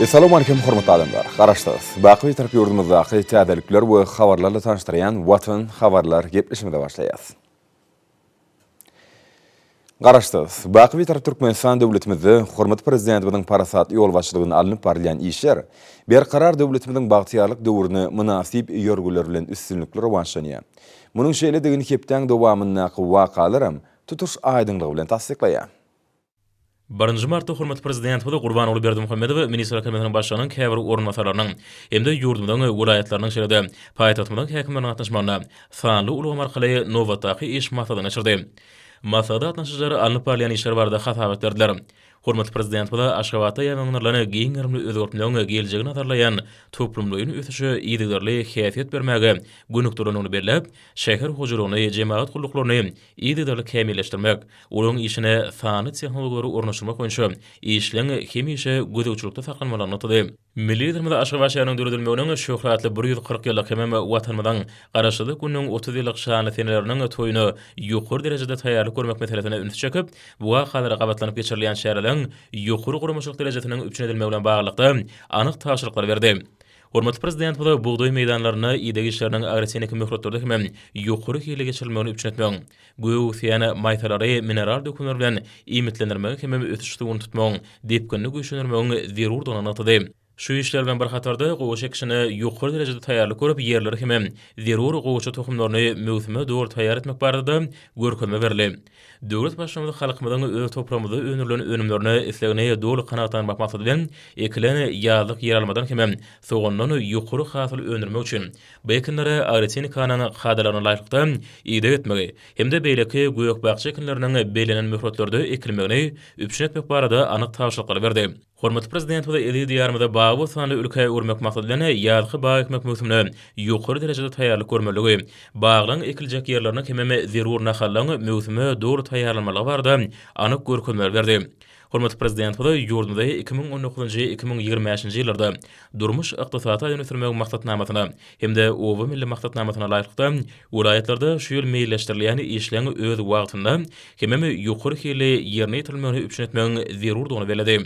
Assalamu alaikum hormatly adamlar. Garaşdys. Baqy tarap yurdumyzdaky täzelikler we habarlarla tanıştyran Watan habarlar gepleşmede başlaýas. Garaşdys. Baqy tarap Türkmenistan döwletimizde hormat prezidentimiň parasat ýol başçylygyny alınıp barýan işler berkarar döwletimiň bagtyarlyk döwrüne münasip ýörgüler bilen üstünlikler rewanşlanýar. Munyň şeýle degini hepden dowamyndaky wakalarym tutuş aýdynlygy bilen tasdiklaýar. 1 Martda hormat prezident Huda Gurbanoğlu Berdimuhammedow minister hakamatynyn başçynyň käbir ornatalarynyň hemde ýurdumyň welaýatlarynyň şeýle paýtagtymyň häkimleriň atnaşmagyna sanly ulama arkaly nowatdaky iş maksadyny açyrdy. Masada atnaşjary alınıp barýan işler barada hatabat berdiler. Hormat prezident Huda Aşgabatda ýa-da giň ýerli özgörtmelerini geljegi nazarlayan toplumlaryň ötüşi ýygydarly häsiýet bermäge gönükdirýäni belläp, şäher hujurlygyny, jemaat gullyklaryny ýygydarly kämilleşdirmek, olaryň işine sany tehnologiýalary ornaşdyrmak boýunça işleň hemişe gödäwçilikde saklanmalygyny tutdy. Milli ýerlimizde Aşgabat şäheriniň döredilmeginiň şöhratly 140 ýyllyk hemem watanymyň garaşdy günüň 30 ýyllyk şany seneleriniň toýuny ýokary derejede taýýarlyk görmek meselesine üns çekip, bu wakalara gabatlanyp geçirilýän şäherler ýokary guramaçylyk derejesiniň üpçünedilmegi bilen baglykda anyk taşyryklar berdi. Hormatly prezident bu buğday meydanlaryna ýa-da işleriniň agresiýnik möhretleri hemem ýokary hile geçirilmegini üpçünetmek, göw ýa-da maýtalary mineral dökümler bilen imitlendirmek hemem ötüşdigini tutmak, depkinli güýçlendirmek zerurdygyny anlatdy. Şu işler bilen bir hatarda gowy ekşini ýokary derejede taýýarlyk görüp ýerleri hemem zerur gowy tohumlaryny möwsüme dogry taýýar etmek barada görkezme berildi. Döwlet başçylыгы halkymyzyň öz topramyzda önürlen önümlerini islegine dogry kanagatlanmak maksady bilen ekilen ýazlyk ýer almadan hemem soğundan ýokary hasyl önürmek üçin bu ekinlere agrotehnikanyň hadalaryny laýykda ýa-da etmegi hemde beýleki göýök bagça ekinleriniň belenen möhretlerde ekilmegini üpçünetmek barada anyk taşyryklar berdi. Hormatly prezident we eli diýarymyzda bagy sanly ülkeýe urmak maksady bilen ýazlyk bagy ekmek möwsümine ýokary derejede taýýarlyk görmeligi, baglaň ekiljek ýerlerine hemem zerur nahallaň möwsüme dogry taýýarlanmalygy barada anyk görkezmeler berdi. Hormatly prezident Huda ýurdumyzda 2019-2025-nji ýyllarda durmuş ykdysaty ýönetilmegi maksatnamasyna hemde owa milli maksatnamasyna laýykda welaýatlarda şu ýyl meýilleşdirilýän işleň öz wagtynda hemem ýokary hili ýerine ýetilmegini üpçünetmegiň zerurdygyny bellädi.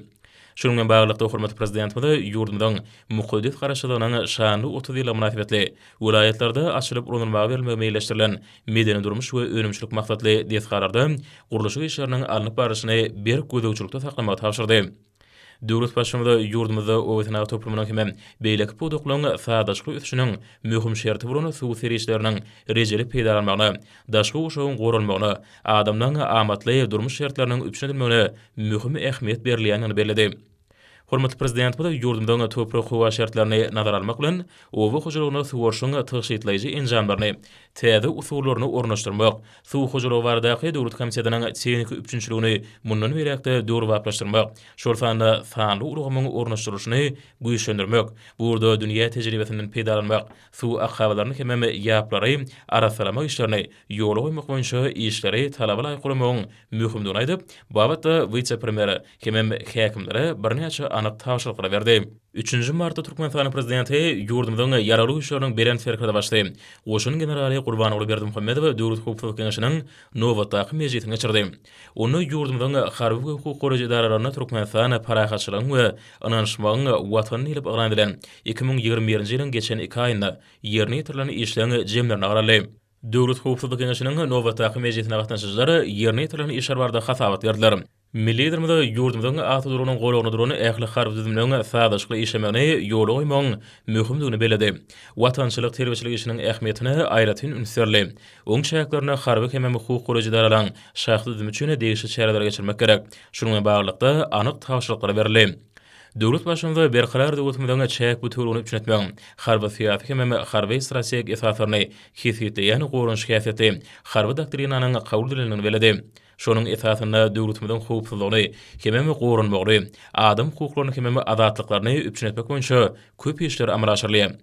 Şunun bilen baglykda hormatly prezident Huda ýurdumyň muqaddes garaşdygynyň şanly 30 ýyla münasibetli welaýatlarda açylyp ulanylmagy bermegi meýilleşdirilen medeni durmuş we önümçilik maksatly desgararda guruluşy işleriniň alınıp barışyny bir gödäwçilikde saklamagy tapşyrdy. Döwlet başçymyzy ýurdumyzda owetna toplumynyň hemem beýleki puduklaryň sadaşlyk ötüşiniň möhüm şerti bolan suw serişleriniň rejeli peýda bolmagyna, daşky uşagyň gorulmagyna, adamlaryň amatly durmuş şertleriniň üpçünedilmegine möhüm ähmiýet berilýänini bellädi. Hormatly prezident bu ýurdumyň toprak howa şertlerini nazar almak bilen owa hujurlygyny suwarşyň tygyşytlaýjy enjamlaryny, täze usullaryny ornaşdyrmak, suw hujurlygy baradaky döwlet komissiyanyň çeýnik üpçünçiligini mundan berekde dogry wagtlaşdyrmak, şol sanly urgamyň ornaşdyrylyşyny güýçlendirmek, burada dünýä tejribesinden peýdalanmak, suw ahwalaryny hemem ýaplary arasalamak işlerini ýola goýmak boýunça işleri talaba laýyk bolmagyň möhümdigini aýdyp, bu wagtda vice-premier hemem häkimlere birnäçe anyk taşyryklar berdi. 3 Martda Türkmenistan prezidenti ýurdumyň ýaraly güýçleriniň beren ferkerde başlady. Oşunyň generali Gurbanoğlu Berdimuhammedow döwlet hukuk kenişiniň nowatdaky mejlisine geçirdi. Onu ýurdumyň harby hukuk goraja idaralaryna Türkmenistan parahatçylygyň we ananşmagyň watanyny ilip agrandylan 2021-nji ýylyň geçen 2 aýynda ýerine ýetirilen işleň jemlerini agrandy. Döwlet hukuk kenişiniň nowatdaky mejlisine gatnaşjylary ýerine ýetirilen işler barada hatabat berdiler. Milli ýerlimizde ýurdumyň aty durunyň golagyny duruny ähli harby düzümlegi sadaşly işlemegini ýola goýmagyň möhümdigini bellädi. Watançylyk terbiýeçilik işiniň ähmiýetini aýratyn ünsürli. Oň şäherlerine harby hemem hukuk goraja idaralaryň şahsy düzüm üçin degişli çäreler geçirmek gerek. Şunun bilen baglykda anyk taşyryklar berildi. Döwlet başçymyzy berkarar döwletimiň çäk bu töwrüni üpçünetmek, harby syýasy hemem harby strategik esaslaryny hissiýetleýän gorunç häsiýeti, harby doktrinanyň kabul edilenini bellädi. Şonuň esasynda döwletimiň hukuksyzlygy, hemem gorunmagy, adam hukuklaryny hemem azatlyklaryny üpçünetmek boýunça köp işler amal aşyrylýar.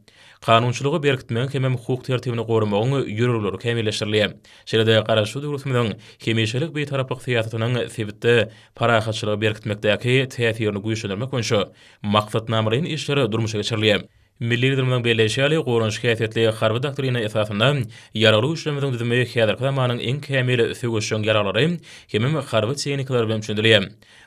Kanunçylygy berkitmek hemem hukuk tertibini gorunmagyň ýörükleri kämilleşdirilýär. Şeýle garaşy döwletimiň hemişelik beýtaraplyk syýasatynyň sebitde parahatçylygy berkitmekdäki täsirini güýçlendirmek boýunça maksatnamalaryň işleri durmuşa geçirilýär. Milli liderimiň belleşýäli gorunç häsiýetli harby doktrina esasynda ýaraly işlemizden düzüme häzirki zamanyň iň kämili söwüşçüň ýaralary hemem harby çeýnikler bilen düşündirilýär.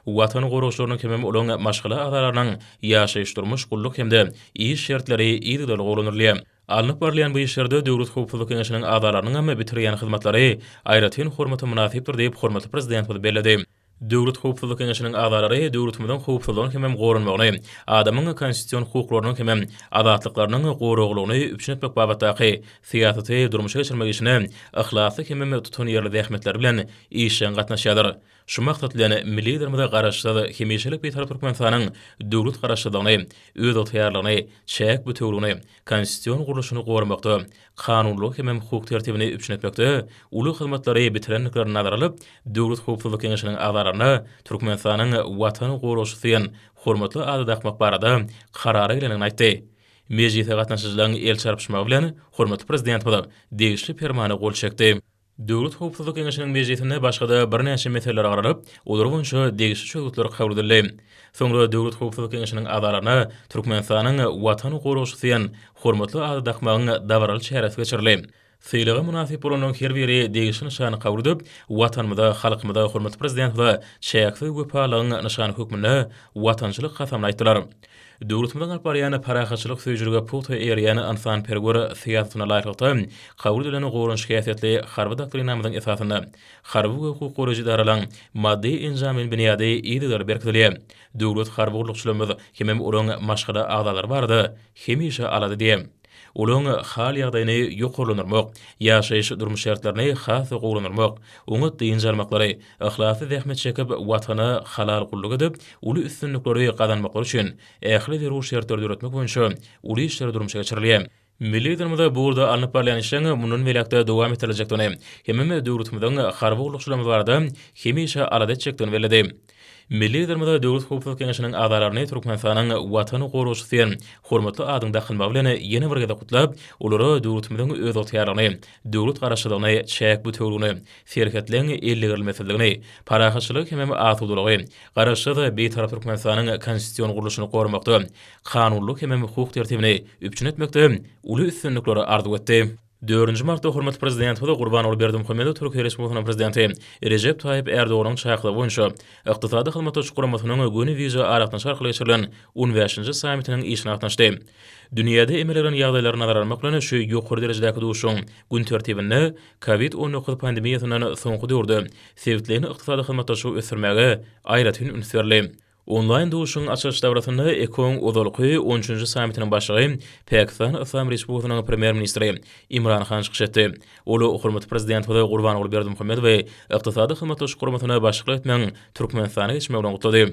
Watan goruşlarynyň hemem olaň maşgala adalarynyň ýaşaýyş durmuş gulluk hemde iş şertleri ýygy gollanylýar. Alnyp barlayan bu işlerde döwlet hukuk kengesiniň adalarynyň hem bitirýän hyzmatlary aýratyn hormaty münasipdir diýip hormatly prezident bellädi. Döwlet hukuk kengesiniň adalary döwletimiziň hukuklygyny hemem gorunmagyny, adamyň konstitusiýon hukuklaryny hemem adatlyklarynyň goruglygyny üçin etmek babatdaky siýasaty durmuşa geçirmek işine ihlasy hemem tutun ýerli zähmetler bilen işen gatnaşýardyr. Şu maksatlyny milli liderimizde garaşdy hemişelik bir tarap Türkmenistanyň döwlet garaşdygyny, öz otýarlygyny, çäk bütünlüğini, konstitusiýon guruluşyny gorumakda, kanunluk hemem hukuk tertibini üçin etmekde, uly hyzmatlary bitirenlikleri nazar alyp, döwlet hukuk kengesiniň agalaryna Türkmenistanyň watan guruluşyny hormatly adada akmak barada karara gelenini aýtdy. Mejlise gatnaşyjylaryň el çarpyşmagy bilen hormatly prezident bilen degişli permany gol çekdi. Döwlet hukuk kengesiniň mejlisinde başga bir näçe meseleler garalyp, olar boýunça degişli çözgütler kabul edildi. Soňra döwlet hukuk kengesiniň agalaryna Türkmenistanyň watan guruluşyny hormatly adada akmagyň dawraly çäresi geçirildi. Syýlaga münasip bolanyň her biri degişli nişany kabul edip, watanymyza, halkymyza hormatly prezident we çäkli wepalygyň nişany hökmüne watançylyk gasamly aýtdylar. Döwletimiziň alyp barýan parahaçylyk söýjülüge puta erýän ansan pergor siýasatyna laýykly kabul edilen gorunç häsiýetli harby doktrinamyzyň esasynda harby hukuk goruji daralan maddi injamyň biniýady ýygylar berkilýär. Döwlet harby guruluşlarymyz hemem olaň maşgala agdalary bardy, hemişe alady diýär. Olaň hal ýagdaýyny ýokarlandyrmak, ýaşaýyş durmuş şertlerini has gowlanyrmak, oňa diň jarmaklary, ihlasy zähmet çekip watana halal gulluk edip, uly üstünlikleri gazanmak üçin ähli derur şertleri öwretmek boýunça uly işler durmuşa geçirilýär. Milli liderimizde burada alınıp barlayan işlerini munun velakda dowam ettirecekdigini, hemem döwletimiziň harby guruluşlarymyz barada hemişe alady etjekdigini bellädi. Milli liderimizde döwlet hukuk kengesiniň agalaryny Türkmenistanyň watany goruşyny hormatly adyň dahylmagy bilen ýene bir gede gutlap, olary döwletimiziň öz otýarlygyny, döwlet garaşdygyny, çäk bütünlüğini, serhetlerini elligirli meselelerini, parahaçylyk hemem atudylygy, garaşdy bir tarap Türkmenistanyň konstitusiýon guruluşyny gorumakda, kanunluk hemem hukuk tertibini üçin etmekde uly üstünlikleri arzu etdi. 4 martda hormatly prezident we Gurbanoğlu Berdimuhammedow Türkiýe Respublikasynyň prezidenti Recep Tayyip Erdoğan'yň çaýaklagy boýunça ykdysady hyzmatdaşlyk guramatynyň göni wiza aratdan şarkly geçirilen 15-nji sammitiniň işine gatnaşdy. Dünýäde emelerin ýagdaýlaryna nazar almak bilen şu ýokary derejedäki duşuň gün tertibinde COVID-19 pandemiýasynyň soňky döwrde sebäplerini ykdysady hyzmatdaşlyk ösürmäge aýratyn ünsürli. Online duşun açılış davrasyny Ekon Odalyky 13-nji sammitiniň başlygy Pakistan Islam Respublikasynyň premier ministri Imran Khan çykşetdi. Olu hormatly prezident we Gurbanoğlu Berdimuhammedow we ykdysady hyzmatdaşlyk guramatyna başlyk etmän Türkmenistana geçmek bilen gutlady.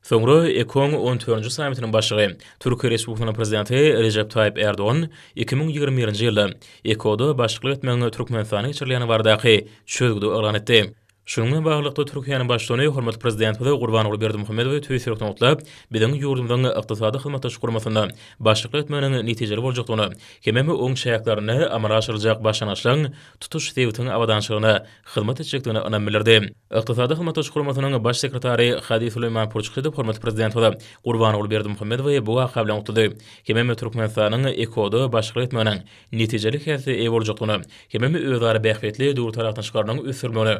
Soňra Ekon 14-nji sammitiniň başlygy Türkiýe Respublikasynyň prezidenti Recep Tayyip Erdoğan 2021-nji ýylda Ekoda başlyk etmän Türkmenistana geçirilýän bardaky çözgüde elan etdi. Şununla bağlılıkta Türkiýanyň başlygyny hormatly prezident we Gurbanoğlu Berdimuhammedow töýsürekden gutlap, biziň ýurdumyzyň ykdysady hyzmatdaşlyk guramasyna başlyk etmeniň netijeli boljakdygyny, hemem oň şäherlerine amala aşyryljak başlanyşlaryň tutuş sebäpini awadançylygyna hyzmat etjekdigini önem bildirdi. Ykdysady hyzmatdaşlyk guramasynyň baş sekretary Hadi Süleyman Purçukhydy hormatly prezident we Gurbanoğlu Berdimuhammedow bu waka bilen gutlady. Hemem Türkmenistanyň ekoda başlyk etmeniň netijeli häsiýeti boljakdygyny, hemem özara bähbetli döwlet tarapyndaşlyklarynyň ösürmegini,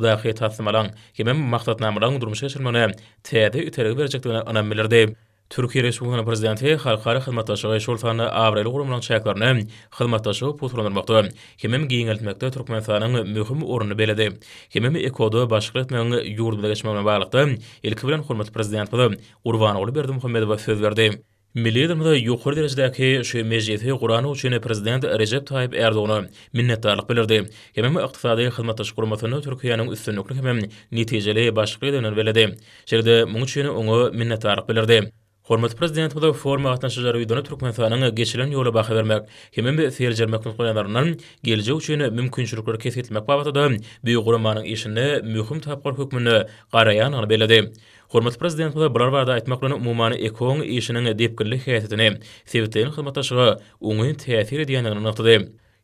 dahy tasmalan hemem maksatnamalaryň durmuşa geçirmegine täze üteregi berjekdigine önem bildirdi. Türkiýe Respublikasynyň prezidenti halkara hyzmatdaşlygy şolsany awraly gurumlaryň çäklaryny hyzmatdaşlygy puturlandyrmakda, hemem giňeltmekde Türkmenistanyň möhüm oruny beledi. Hemem ekoda başlyk etmän ýurdumda geçmegine baglykda ilki bilen hormatly prezident bilen Gurbanoğlu Berdimuhammedow söz berdi. Milli liderimizde ýokary derejedäki şu mejlisi gurany üçin prezident Recep Tayyip Erdoğan'a minnetdarlyk bildirdi. Hemem ykdysady hyzmatdaşlyk guramasyny Türkiýanyň üstünlikli hemem netijeli başlyk edeni beledi. Şerde muňa üçin oňa minnetdarlyk bildirdi. Hormatly prezident we forma gatnaşyjylary ýa-da Türkmenistanyň geçilen ýola baha bermek, hemem seyirjermek goýanlarynyň geljek üçin mümkinçilikleri kesilmek babatda büýük guramanyň işinde möhüm tapgar hökmüni garaýanyny beledi. Hormatly prezident we bular barada aýtmak bilen umumany ekon işiniň depkinlik häsiýetini, sebäplerini hyzmatdaşlygy oňy täsir edýändigini anlatdy.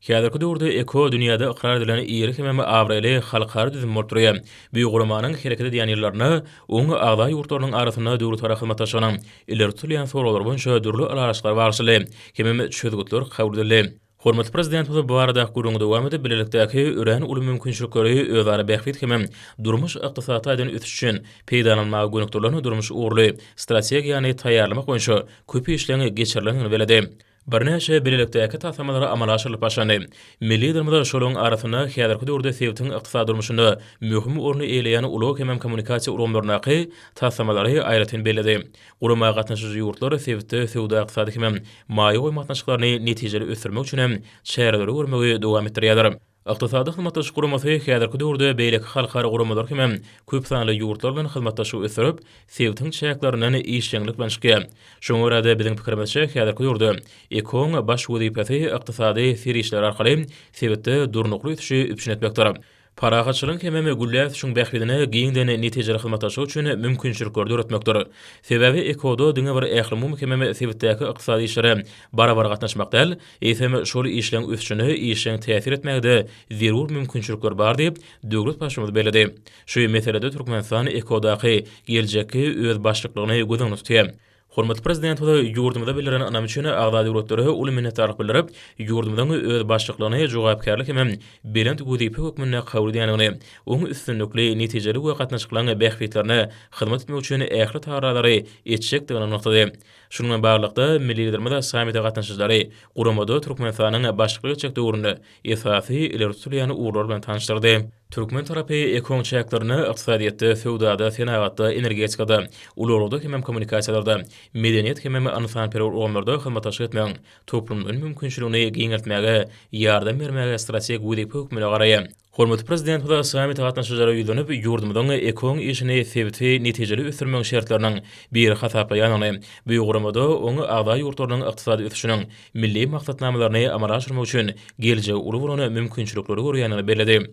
Häzirki döwürde eko dünýäde ikrar edilen ýeri hemem awraly halkary düzüm bolup durýar. Bu gurmanyň hereketi diýen ýerlerine oň agda ýurtlarynyň arasynda döwlet ara hyzmatdaşynyň ileri tutulan soralar boýunça dürli araşdyrmalar barşyly. Hemem çözgütler kabul edildi. Hormatly prezident bu barada gurulmagy dowam edip bilelikdäki ören uly mümkinçilikleri özara bähbit hemem durmuş ykdysaty aýdan ötüş üçin peýdalanmagy gönükdirlerini durmuş uğurly strategiýany taýýarlamak boýunça köp işlerini geçirilenini beledi. Birnäçe bilelikdäki tasamalara amal aşyrylyp başlandy. Milli durmada şolaryň arasyna häzirki döwürde sebäptiň ykdysady durmuşynda möhüm orny eýleýän uly hemem kommunikasiýa uramlaryny tasamalary aýratyn beledi. Guramaga gatnaşyjy ýurtlar sebäpde sowda ykdysady hemem maýa goýmatnaşyklaryny netijeli ösdürmek üçin hem şäherleri görmegi dowam etdirýärler. Iqtisadi hyzmatdaş guramasy häzirki döwürde beýleki halkary guramalar hemem köp sanly ýurtlar bilen hyzmatdaşyk ösdürip, sebäptiň çäklerini işçilik bilen çykýar. Şoňa görä biziň pikirimizçe häzirki döwürde ekoň baş wezipasy iqtisady serişler arkaly sebäpde durnukly ötüşi üpşin etmekdir. Paragatçylyň hemem güllät şuň bähbidine giňden netijeli hyzmatdaşyk üçin mümkinçilikler döretmekdir. Sebebi ekoda diňe bir ählimum hemem sebäpdäki ykdysady işlere barabar gatnaşmak däl, eýsem şol işleň üstüne işleň täsir etmegde zerur mümkinçilikler bar diýip döwlet başçymyz beledi. Şu meselede Türkmenistan ekodaky geljekki öz başlyklaryny gözen tutýar. Hormatly prezident bu ýurdumyzda beliren anam üçin agda döwletleri uly minnetdarlyk bildirip, ýurdumyzyň öz başlyklaryny jogapkärlik hemem belent güýdip hökmüne kabul edýändigini, oň üstünlikli netijeli we gatnaşyklaryň bähbitlerini hyzmat etmek üçin ähli taralary etjekdigini noktada. Şundan baglanykda milli lidermede samite gatnaşyjylary guramada Türkmenistanyň başlyk çek döwründe esasy ileri tutulan uğurlar bilen tanışdyrdy. Türkmen tarapy ekonomik çäklaryny ykdysadyatda, sowdada, senagatda, energetikada, uluglarda hemem kommunikasiýalarda, medeniýet hemem ansanperwer organlarda hyzmatdaşyk etmek, toplumyň mümkinçiligini giňertmäge, ýardam bermäge strategik güýdip hökmüne garaýar. Hormatly prezident bu samit gatnaşyjylary ýüzlenip ýurdumyzyň ekonomik işini sebäpli netijeli ösdürmek şertleriniň bir hasaplaýanyny, bu guramada oňa agda ýurtlarynyň ykdysady ötüşiniň milli maksatnamalaryny amala aşyrmak üçin geljek uly bolany mümkinçilikleri görýänini beledi.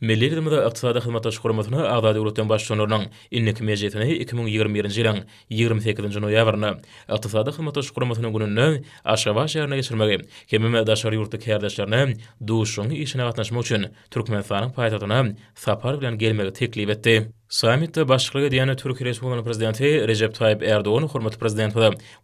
Milli lidermede ykdysady hyzmatdaşyk guramasyny agda döwletden başçylarynyň innek mejlisine 2021-nji ýylyň 28-nji noýabryna ykdysady hyzmatdaşyk guramasynyň gününe Aşgabat şäherine geçirmegi, hemem daşary ýurtdaky herdaşlaryny duşuň işine gatnaşmak üçin Türkmenistanyň paýtagtyna sapar bilen gelmegi teklip etdi. Samitde başlyk edýän Türkiýe Respublikasynyň prezidenti Recep Tayyip Erdoğan hormatly prezident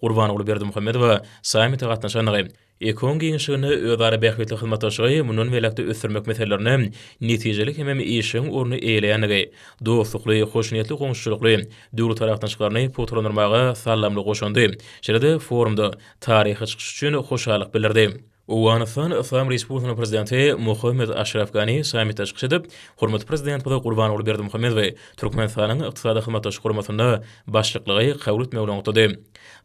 Gurbanoğlu Berdimuhammedow samitde gatnaşanyny ekonomik giňişligini özara bähbitli hyzmatdaşygy munun welekde ösdürmek meselelerini netijeli hemem işiň orny eýleýänligi, dostlukly, hoşniýetli goňşulukly döwlet tarapdaşlyklaryny potranyrmaga sallamly goşandy. Şeýle-de forumda taryhy çykyş üçin hoşallyk bildirdi. Owganistan Islam Respublikasynyň prezidenti Muhammed Ashraf Ghani samitde çykyş edip, hormatly prezident Gurbanoğlu Berdimuhammedow Türkmenistanyň ykdysady hyzmatdaşyk guramasyna başlyklygy kabul etmegi noktada.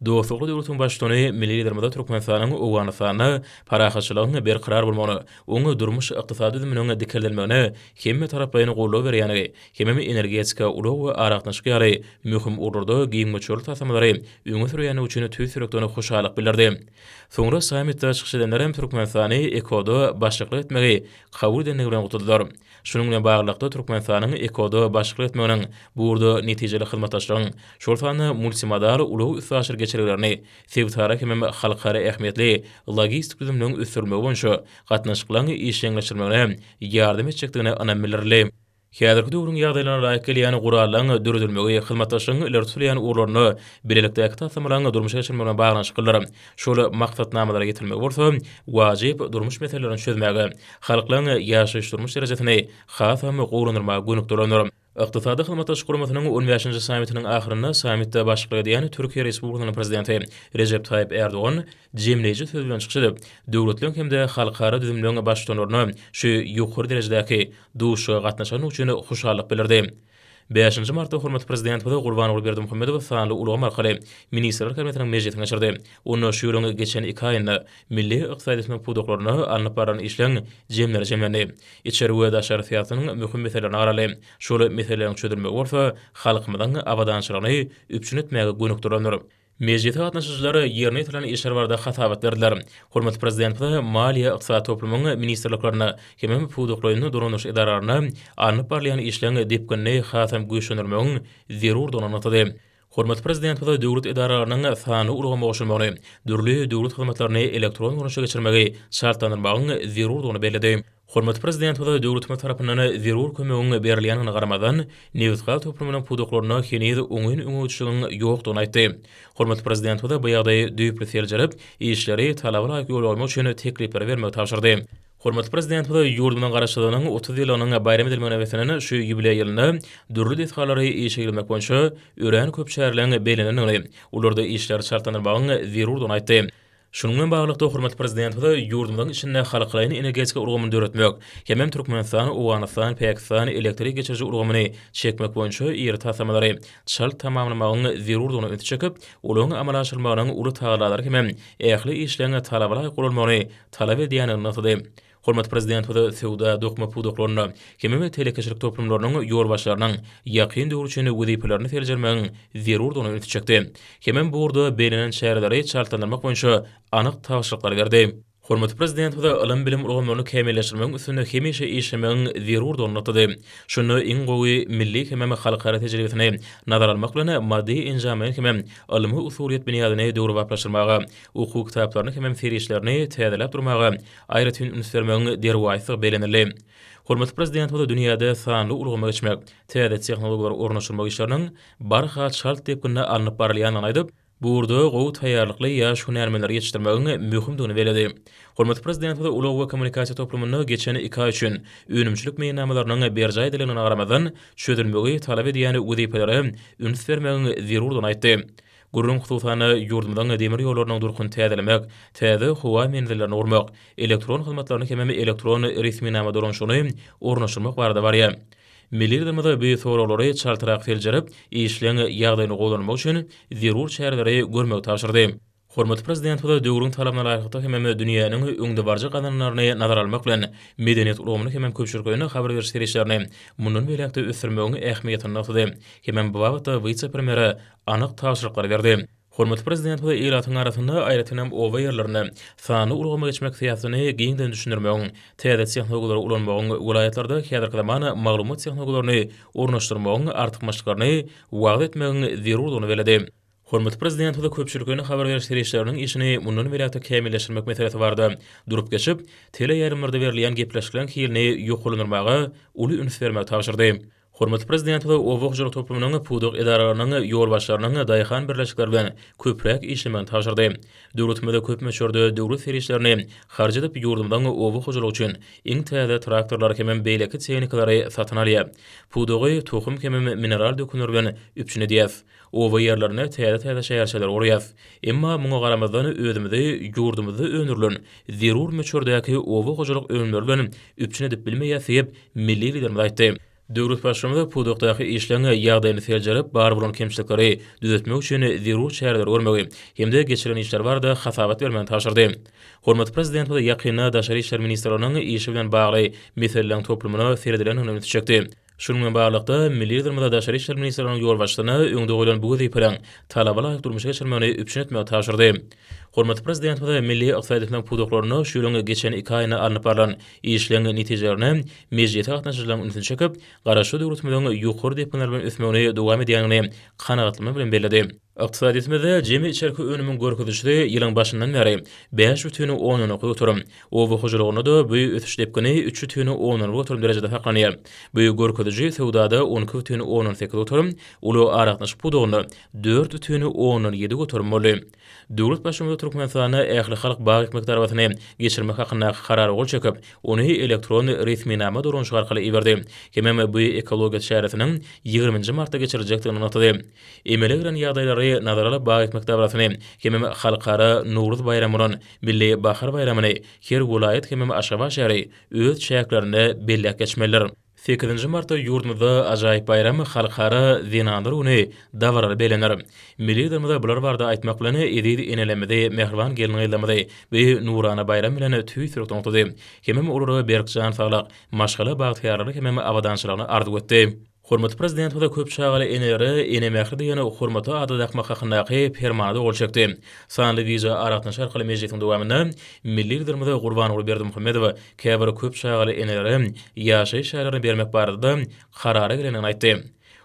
Dostlukly döwletiň başçylygy milli lidermede Türkmenistanyň Owganistana parahatçylygyny berqarar bolmagy, oňa durmuş ykdysady düzümine dikellenmegine hemme taraplaryny gollaw berýänligi, hemme energetika uly we araknaşyk ýary möhüm urlarda giňmeçöl tasamalary öňe sürýäni üçin tüýsürekden hoşallyk bildirdi. Soňra samitde çykyş edenler Türkmenistany ekoda başlyk etmegi kabul edilmegi bilen gutuldylar. Şunuň bilen baglykda Türkmenistanyň ekoda başlyk etmeginiň burada netijeli hyzmatdaşlygyň şol sany multimodal uly üstaşyr geçiriglerini sebätara hemem halkara ähmiýetli logistik düzümlüğün ösdürmegi boýunça gatnaşyklaryny işleňleşdirmegine ýardam etjekdigine anam bildirdi. Häzirki döwrüň ýagdaýlaryna laýyk gelýän gurallaryň döredilmegi, hyzmatdaşlygyň ileri tutulan uğurlaryny bilelikdäki tasamalaryny durmuşa geçirmegine baglanşyklary, şol maksatnamalary getirmek bolsa, wajyp durmuş meselelerini çözmäge, halklaryň ýaşaýyş durmuş derejesini hasam gowranyrmaga gönükdirýär. Iqtisadi hyzmatdaşyk guramasynyň 15-nji samitiniň ahyrynda samitde başlyk edýän Türkiýe Respublikasynyň prezidenti Recep Tayyip Erdoğan jemleýici söz bilen çykyş edip, döwletliň hemde halkara düzümlüğüne başçylaryny şu ýokary derejedäki duşa gatnaşan üçin hoşallyk bildirdi. 5-nji martda hormatly prezident Gurbanoğlu Berdimuhammedow sanly ulama arkaly ministrler kabinetiniň mejlisine geçirdi. Onu şu ýylyň geçen 2 aýynda milli ykdysadyň pudoklaryny alnyp baran işleň jemlendi. İçeri we daşary siýasatynyň möhüm meselelerini garaly. Şol meselelerini çözülmegi bolsa, halkymyzyň awadançylygyny üpçün etmäge gönükdirýär. Mejlisde gatnaşyjylary ýerine ýetilen işler barada hasabat berdiler. Hormatly prezident maliýe ykdysady toplumyň ministrliklaryna hemem pudoklaryny durmuş edaralaryna alnyp barlayan işleň depkinni hasam güýçlendirmegiň zerur dolanyny atady. Hormat prezident we döwlet idaralarynyň sany ulgamy goşulmagyny, dürli döwlet hyzmatlaryny elektron görünüşe geçirmegi şartlanmagyň zerurlygyny bellädi. Hormat prezident we döwlet tarapyndan zerur kömegiň berilýänine garamadan Newsgal toplumynyň puduklaryna heniz öňün öňüçlüğüň ýokdugyny aýtdy. Hormat prezident we bu ýagdaý düýpli serjerip, işleri talablara ýol üçin teklipler bermegi tapşyrdy. Hormat prezident we ýurdumyň garaşdygynyň 30 ýylynyň bayram edilmegine wesenen şu ýubiley ýylyna dürli detgalary işe girmek boýunça ören köp şäherleriniň belenini, ularda işler şartlanmagyň zerurlygyny aýtdy. Şununla bağlykda hormat prezident we ýurdumyň içinde halkyň energetik urgamyny döretmek, hemem Türkmenistan, Owganistan, Pakistan elektrik geçirji urgamyny çekmek boýunça ýer tasamalary çal tamamlamagyň zerurlygyny öňe olaryň amal aşyrmagynyň uly tagalary hemem ähli işlerine talablara gurulmagyny talap edýäni näçidi. Hormat prezident we sewda dokma puduklaryna hemem telekeşirik toplumlarynyň ýol başlarynyň ýakyn döwrüçini wezipelerini serjermegiň zerurlygyny öňe çekdi. Hemem bu urda belenen şäherleri çaltandyrmak boýunça anyk taýşyklar berdi. Hormat prezident we ilim bilim urgamlaryny kemilleşdirmek üstünde hemişe işlemegiň zerurlygyny atady. Şunu iň gowy milli hemem halkara tejribesini nazar almak bilen maddi enjamyny hemem ilmi usuliýet biniýadyny döwri waplaşdyrmagy, hukuk kitaplaryny hemem serişlerini täzelep durmagy, aýratyn ünsvermegiň derwaýsy belenildi. Hormat prezident we dünýäde sanly ulgama geçmek, täze tehnologiýalar ornaşdyrmak işleriniň barha şart depkinde alınıp barylýanyny aýdyp, bu urda gowy taýýarlykly ýaş hünärmenleri ýetişdirmegiň möhümdigini beledi. Hormat prezident we ulug we kommunikasiýa toplumyny geçen 2 ay üçin önümçilik meýnamalarynyň berja edilenine garamadan çözülmegi talap edýän wezipelere üns bermegiň zerurlygyny aýtdy. Gurrun hususany ýurdumyň demir ýollarynyň durkun täzelemek, täze howa menzillerini urmak, elektron hyzmatlaryny hemem elektron resminama dolanşyny ornaşdyrmak barada barýa. Milli bir soraglary çaltyrak seljerip, işleňi ýagdaýyny golanmak üçin zerur şäherleri görmek tapşyrdy. Hormat prezident we döwrüň talablaryna laýyk hemem dünýäniň öňde barja gadanlaryny nazar almak bilen medeniýet ulgamyny hemem köpçülikine habar beriş serişlerini mundan beýlekde ösürmegiň ähmiýetini näçidi. Hemem bu wagtda vice-premieri anyk taýşyryklar berdi. Hormat prezident we ýylatyň arasynda aýratynam owa ýerlerini sany ulgama geçmek siýasatyny giňden düşündirmegiň, täze tehnologiýalary ulanmagyň welaýatlarda häzirki zamana maglumat tehnologiýalaryny ornaşdyrmagyň artykmaçlyklaryny wagt etmegiň zerurlygyny beledi. Hormat prezident we köpçülikine habar beriş serişleriniň işini mundan beýlekde kemilleşdirmek meselesi barda durup geçip, tele ýarymlarda berilýän gepleşikleň hilini ýoklanmagy uly üns bermek tapşyrdy. Hormat prezident we owakjylyk toplumynyň puduk idaralarynyň ýol başlarynyň daýhan birleşikler bilen köprek işlemegini tapşyrdy. Döwletmede köp meşhurdy döwlet serişlerini harj edip ýurdumdan owakjylyk üçin iň täze traktorlar hemem beýleki tehnikalary satyn alýar. Pudugy tohum hemem mineral dökünler bilen üpçün edýär. Owa ýerlerine täze şäherçiler urýar. Emma muňa garamadan özümizde ýurdumyzda önürlen zerur meşhurdaky owakjylyk önümler bilen üpçün edip bilmeýär milli liderimiz aýtdy. Döwlet başlygynda pudukdaky işleňi ýagdaýyny seljerip, bar bolan kemçilikleri düzeltmek üçin zerur şäherler görmegi hemde geçiren işler barada hasabat bermegi tapşyrdy. Hormat prezident we ýakynda Daşary işler ministrläriniň işi bilen bagly meseleleň toplumyna seredilen öňe çekdi. Şununla bağlykda milli liderimiz Daşary işler ministrläriniň ýol başlygyny öňde goýulan bu wezipeleň talablara durmuşa geçirmegini üpçün etmegi tapşyrdy. Hormat prezident we milli ykdysadyň puduklaryny şuýlüňe geçen 2 aýyna alınıp barylan işleňi netijelerini mejlisde gatnaşyjylaryň üstüne çekip, garaşy döwletimiziň ýokary depler bilen ösmegini dowam edýänini kanagatlyk bilen bellädi. Ykdysadymyzda jemi içerki önümün görkezişi ýylyň başyndan beri 5,10 oturum. Owakjylygyny da bu ötüş depkini 3,10 oturum derejede haklanýar. Bu görkezişi sewdada 12,18 oturum, uly araknaş pudugyny 4,17 oturum boldy. Döwlet başlygynda Türkmenistana ähli halk bagy mikdaratyny geçirmek hakynda karar gol çekip, ony elektron resminama dolanşy arkaly iberdi. Hemem bu ekologiýa şäheriniň 20 martda geçirecekdigini atady. Emelegiren ýagdaýlary nazar alyp bagy mikdaratyny hemem halkara Nowruz bayramynyň milli bahar bayramyny her welaýat hemem Aşgabat şäheri öz şäherlerinde belläp geçmeler. 8 martda ýurdumyzda ajaýyp bayram halkara zinandyr uny dawarar belenir. Milli liderimiz bular barada aýtmak bilen edil enelemede mehriban gelin ýylamady we nurana bayram bilen tüýsürük tonutdy. Hemem olary berkjan saglyk maşgala bagtyarlyk hemem awadançylygyny arzu etdi. Hormat prezident we köp şagaly eneri enemekli diýeni hormata adadakmak hakyndaky fermanda gol çekdi. Sanly wiza aratnaş arkaly mejlisiň dowamynda milli liderimiz Gurbanoğlu Berdimuhammedow käbir köp şagaly eneri ýaşaý şäherlerine bermek barada karara gelenini aýtdy.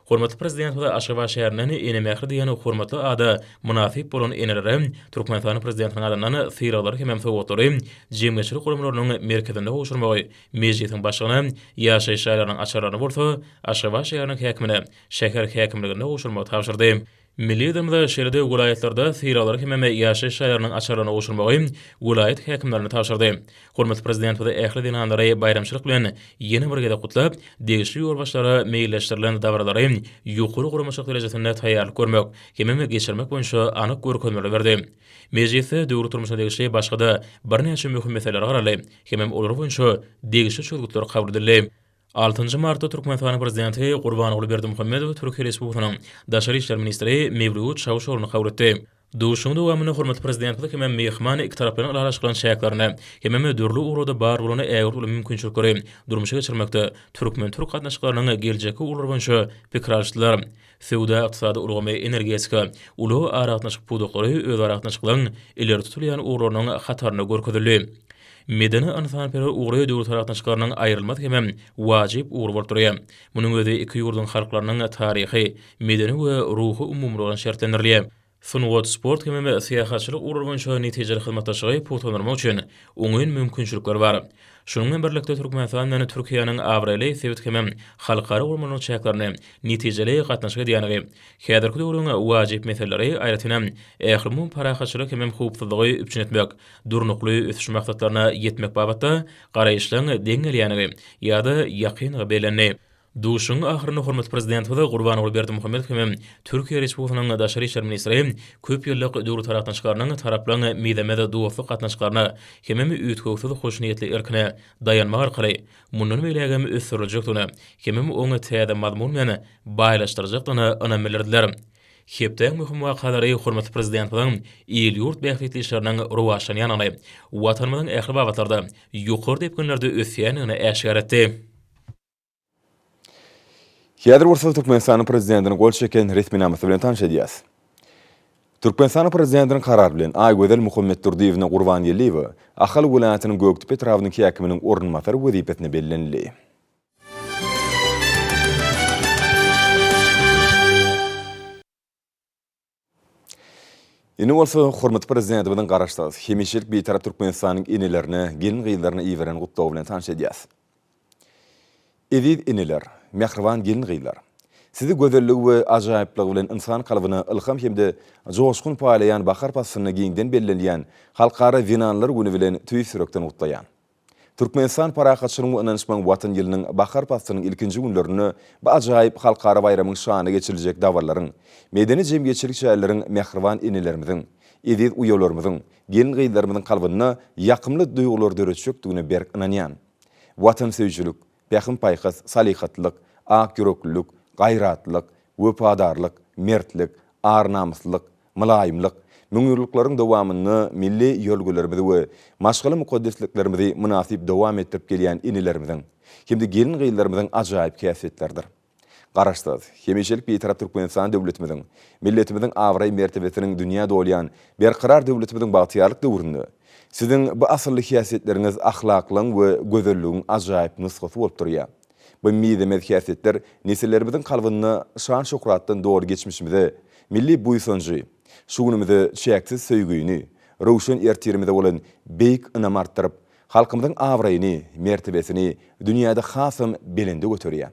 Hormatly prezident we Aşgabat şäherinden enemähir diýen hormatly ada münasip bolan enelere Türkmenistan prezidentiniň adamdan fiýralar hem sowgatary jemgyçilik gurumlarynyň merkezinde goşurmagy mejlisiň başlygyny ýaşaýyş şäherläriniň açarlaryny bolsa Aşgabat şäheriniň häkimine şäher häkimliginde goşurmagy tapşyrdy. Milli edimde şeýle welaýatlarda fiýralar hem ýaşaýyş şäherläriniň açarlaryny goşurmagy welaýat häkimlerine tapşyrdy. Hormatly prezident we ähli dinanlary bayramçylyk bilen ýene bir gede gutlap, degişli ýolbaşlara meýilleşdirilen davralary ýokary guramaçyk derejesinde taýýarlyk görmek, hem geçirmek boýunça anyk görkezmeler berdi. Mejlisde döwür turmuşyna degişli başga da bir näçe möhüm meseleler garaly, hem olar boýunça degişli çözgütler kabul edildi. 6 Martda Türkmenistan prezidenti Gurbanoğlu Berdimuhammedow Türkiýe Respublikasynyň Daşary işler ministri Mevlut Çavuşoğluny kabul etdi. Duşuň dowamyny hormatly prezidentlik hem mehman iki tarap bilen araşdyrylan şäherlerine hem dörli urada bar bolany äger bolan mümkinçilikleri durmuşa geçirmekde türkmen türk gatnaşyklarynyň geljeki ular boýunça pikir alşdylar. Sewda, ykdysady, ulgamy, energetika, uly aratnaşyk puduklary öz aratnaşyklaryň ileri tutulýan urlarynyň hataryny görkezildi. Medeni ansanperwer uğraya döwlet aratnaşyklarynyň aýrylmaz hem wajyp uğur bolup durýar. Munyň özi iki ýurdun halklarynyň taryhy, medeni we ruhy umumly bolan şertlendirilýär. Sunwat sport hem syýahatçylyk uğrary boýunça netijeli hyzmatdaşlygy putanyrmak üçin oňyn mümkinçilikler bar. Şunuň bilen birlikde Türkmenistanyň Türkiýanyň awraly sebit hem halkara urmanyň çäklaryny netijeli gatnaşyk edýäni, häzirki döwrüň wajyp meseleleri aýratynam ähli parahatçylyk hem hukuksyzlygy üçin etmek, durnukly ösüş maksatlaryna ýetmek babatda garaýyşlaryň deňelýäni ýa-da ýakyny belenni. Duşuň ahyryny hormatly prezident we Gurbanoğlu Berdimuhammedow hem Türkiýe Respublikasynyň Daşary işler ministri köp ýyllyk döwlet aratnaşyklarynyň taraplaryň meýdemede dowaflyk gatnaşyklaryna hem üýtgöwsiz hoşnýetli erkine dayanmak arkaly mundan beýlegem ösüriljekdigini hem oňa täze mazmun bilen baýlaşdyrjakdygyny önemlidirler. Hepde möhüm wakalary hormatly prezident bilen il ýurt bähritli işleriniň rowaşyny ýanyny watanymyzyň ähli babatlarda ýokary dep günlerde ösýäniňi äşgär etdi. Häzir bolsa Türkmenistanyň prezidentiniň gol çeken resmi namasy bilen tanış edýäs. Türkmenistanyň prezidentiniň karary bilen Aýgözel Muhammed Durdiýewiň Gurban ýyllygy Ahal welaýatynyň Göktepe trawynyň häkiminiň ornunmasary wezipetine bellenildi. Indi bolsa hormatly prezidentimiň garaşdysy hemişelik beýtarap Türkmenistanyň inilerini, gelin gyýlaryny iýeren gutlaw bilen tanış edýäs. Edid iniler, mehriban gelin gyýlar. Sizi gözelligi we ajaýyplygy bilen insan kalbyny ilham hemde joşkun paýlaýan bahar pasyny giňden bellenýän halkara zinanlar güni bilen tüý sürekden gutlaýan. Türkmenistan parahatçylygyň inançmaň watan ýylynyň bahar pasynyň ilkinji günlerini bu ajaýyp halkara baýramyň şanyna geçiriljek dawarlaryň, medeni jemgyýetçilik şäherleriň mehriban inilerimiziň, edid uýalarymyzyň, gelin gyýlarymyzyň kalbyny ýakymly duýgular döretjekdigine berk inanýan. Watan sevjilik, bähim paýhas, salyhatlyk, ak ýüreklilik, gaýratlyk, wepadarlyk, mertlik, arnamyslyk, mylaýymlyk, müňürliklaryň dowamyny milli ýölgelerimizi we maşgaly mukaddesliklerimizi münasip dowam etdirip gelýän inilerimiziň, hemde gelin gyýlarymizyň ajaýyp käsitlerdir. Garaşdyr, hemişelik beýtarap Türkmenistan döwletimiziň, milletimiziň awray mertebesiniň dünýäde bolýan berkarar döwletimiziň bagtyarlyk döwründe sizin bu asyrly häsiýetleriniz ahlaklaryň we gözelligiň ajaýyp nusgasy bolup durýar. Bu meýdemez häsiýetler nesellerimiziň kalbyny şan şöhratdan dogry geçmişimize, milli buýsunjy, şu günümizde çäksiz söýgüni, rowşan ertirimize bolan beýik ynam artdyryp, halkymyzyň awraýyny, mertebesini dünýäde hasam belinde götürýär.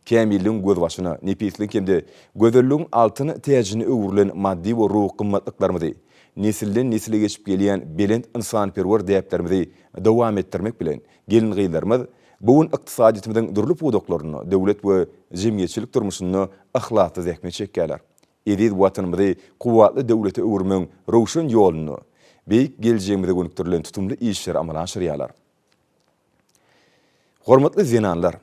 Kämilliň göz başyna, nepislik hemde gözelligiň altyny täjini öwrülen maddi we ruh gymmatlyklarymy nesilden nesile geçip gelýän belend insanperwer däplerimizi dowam etdirmek bilen gelin gyýlarymyz bugun ykdysadyýetimiziň durly pudoklaryny, döwlet we jemgyýetçilik durmuşyny ahlakly zähmet çekýärler. Edid watanymyzy kuwatly döwlete öwürmeň rowşan ýoluny, beýik geljegimize gönüktirilen tutumly işler amala aşyrýarlar. Hormatly zinanlar,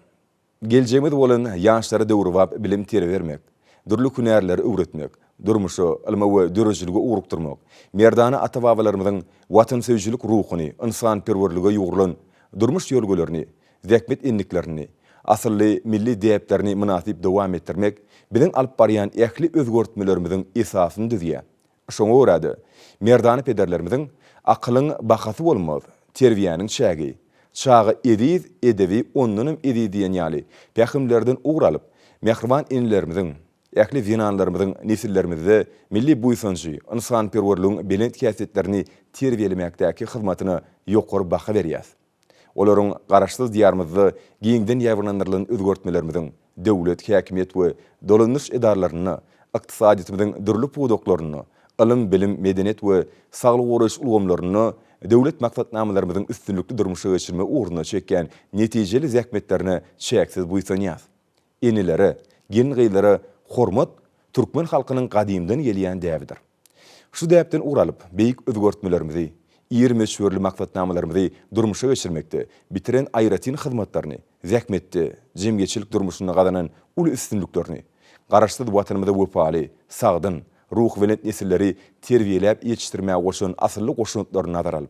geljegimiz bolan ýaşlara döwrüwap bilim tere bermek, durly hünärleri öwretmek, durmuşy, ilmi we dörejiligi ugrukdurmak, merdany ata-babalarymyzyň watan sevjilik ruhuny, insanperwerlige ýugrulan durmuş ýölgelerini, zähmet enliklerini, asylly milli däplerini münasip dowam etdirmek biziň alyp barýan ähli özgörtmelerimiziň esasyny düzýär. Şoňa görä merdany pederlerimiziň akylyň bahasy bolmaz, terbiýanyň çägi, çagy edid, edebi, onunum edid diýen ýaly, pähimlerden ugralyp, Mehriban inilerimizin, ähli zinanlarımızın nesillerimizde milli buýsanjy, insanperwerligiň belent käsitlerini terbiýelemekdäki hyzmatyny ýokary baha berýär. Olaryň garaşsyz diýarymyzda giňden ýawranyrylan özgörtmelerimiziň döwlet, häkimiýet we dolanýyş edarlaryny, ykdysadyýetimiziň dürli puwdoklaryny, ilim, bilim, medeniýet we saglyk goraýyş ulgamlaryny döwlet maksatnamalarynyň üstünlikli durmuşa geçirme uğruna çeken netijeli zähmetlerini çeksiz buýsanýar. Enileri, gengileri hormat Türkmen halkynyň gadymdan gelýän däbidir. Şu däpden uralyp beýik özgörtmelerimizi, ýer meşhurly maksatnamalarymyzy durmuşa geçirmekde bitiren aýratyn hyzmatlaryny, zähmetde jemgyçilik durmuşyna gadanan uly üstünliklerini, garaşsyz watanymyzda wepaly, sagdyn, ruh welent nesilleri terbiýelep ýetişdirmäge goşan asylly goşunutlaryny nazar alyp,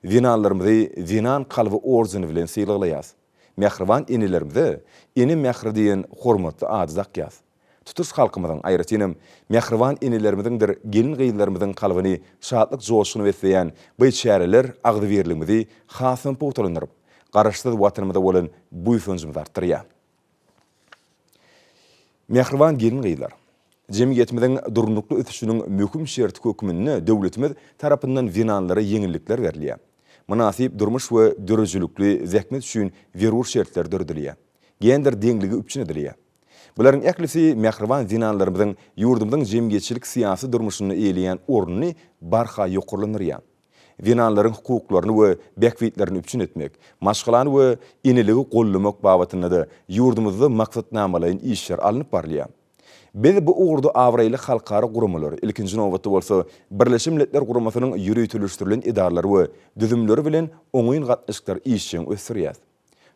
zinanlarymyzy zinan kalby orzyny bilen sylaýas. Mehriban enilerimizde eni mehri diýen hormatly ady zakýas. Tutuş halkymyzyň aýratynam mehriban enilerimizdir gelin gyýylarymyzyň kalbyny şadlyk joşuny besleýän bu şäherler agdy berligimizi hasyn puwtalandyryp, garaşsyz watanymyzda bolan buýsanjymyzy artdyrýar. Mehriban gelin gyýylar jemgyýetimiziň durnukly ötüşiniň möhüm şerti hökmünde döwletimiz tarapyndan zinanlara ýeňillikler berilýär. Münasip durmuş we dörejülükli zähmet üçin berur şertler dördülýär. Gender deňligi üçin edilýär. Buların äklisi mehriban zinanlarymyzyň ýurdumyzyň jemgyýetçilik syýasy durmuşyny eýleýän ornuny barha ýokurlanyrýar. Zinanlaryň hukuklaryny we bekwitlerini üçin etmek, maşgalany we eniligi gollamak babatyna da ýurdumyzda maksatnamalaryň işler alınıp barylýar. Biz bu uğurda awraýly halkara guramalar, ilkinji nowatda bolsa Birleşik Milletler Guramasynyň ýürütülüşdirilen idaralary we düzümleri bilen oňyň gatnaşyklar işçiň ösürýär.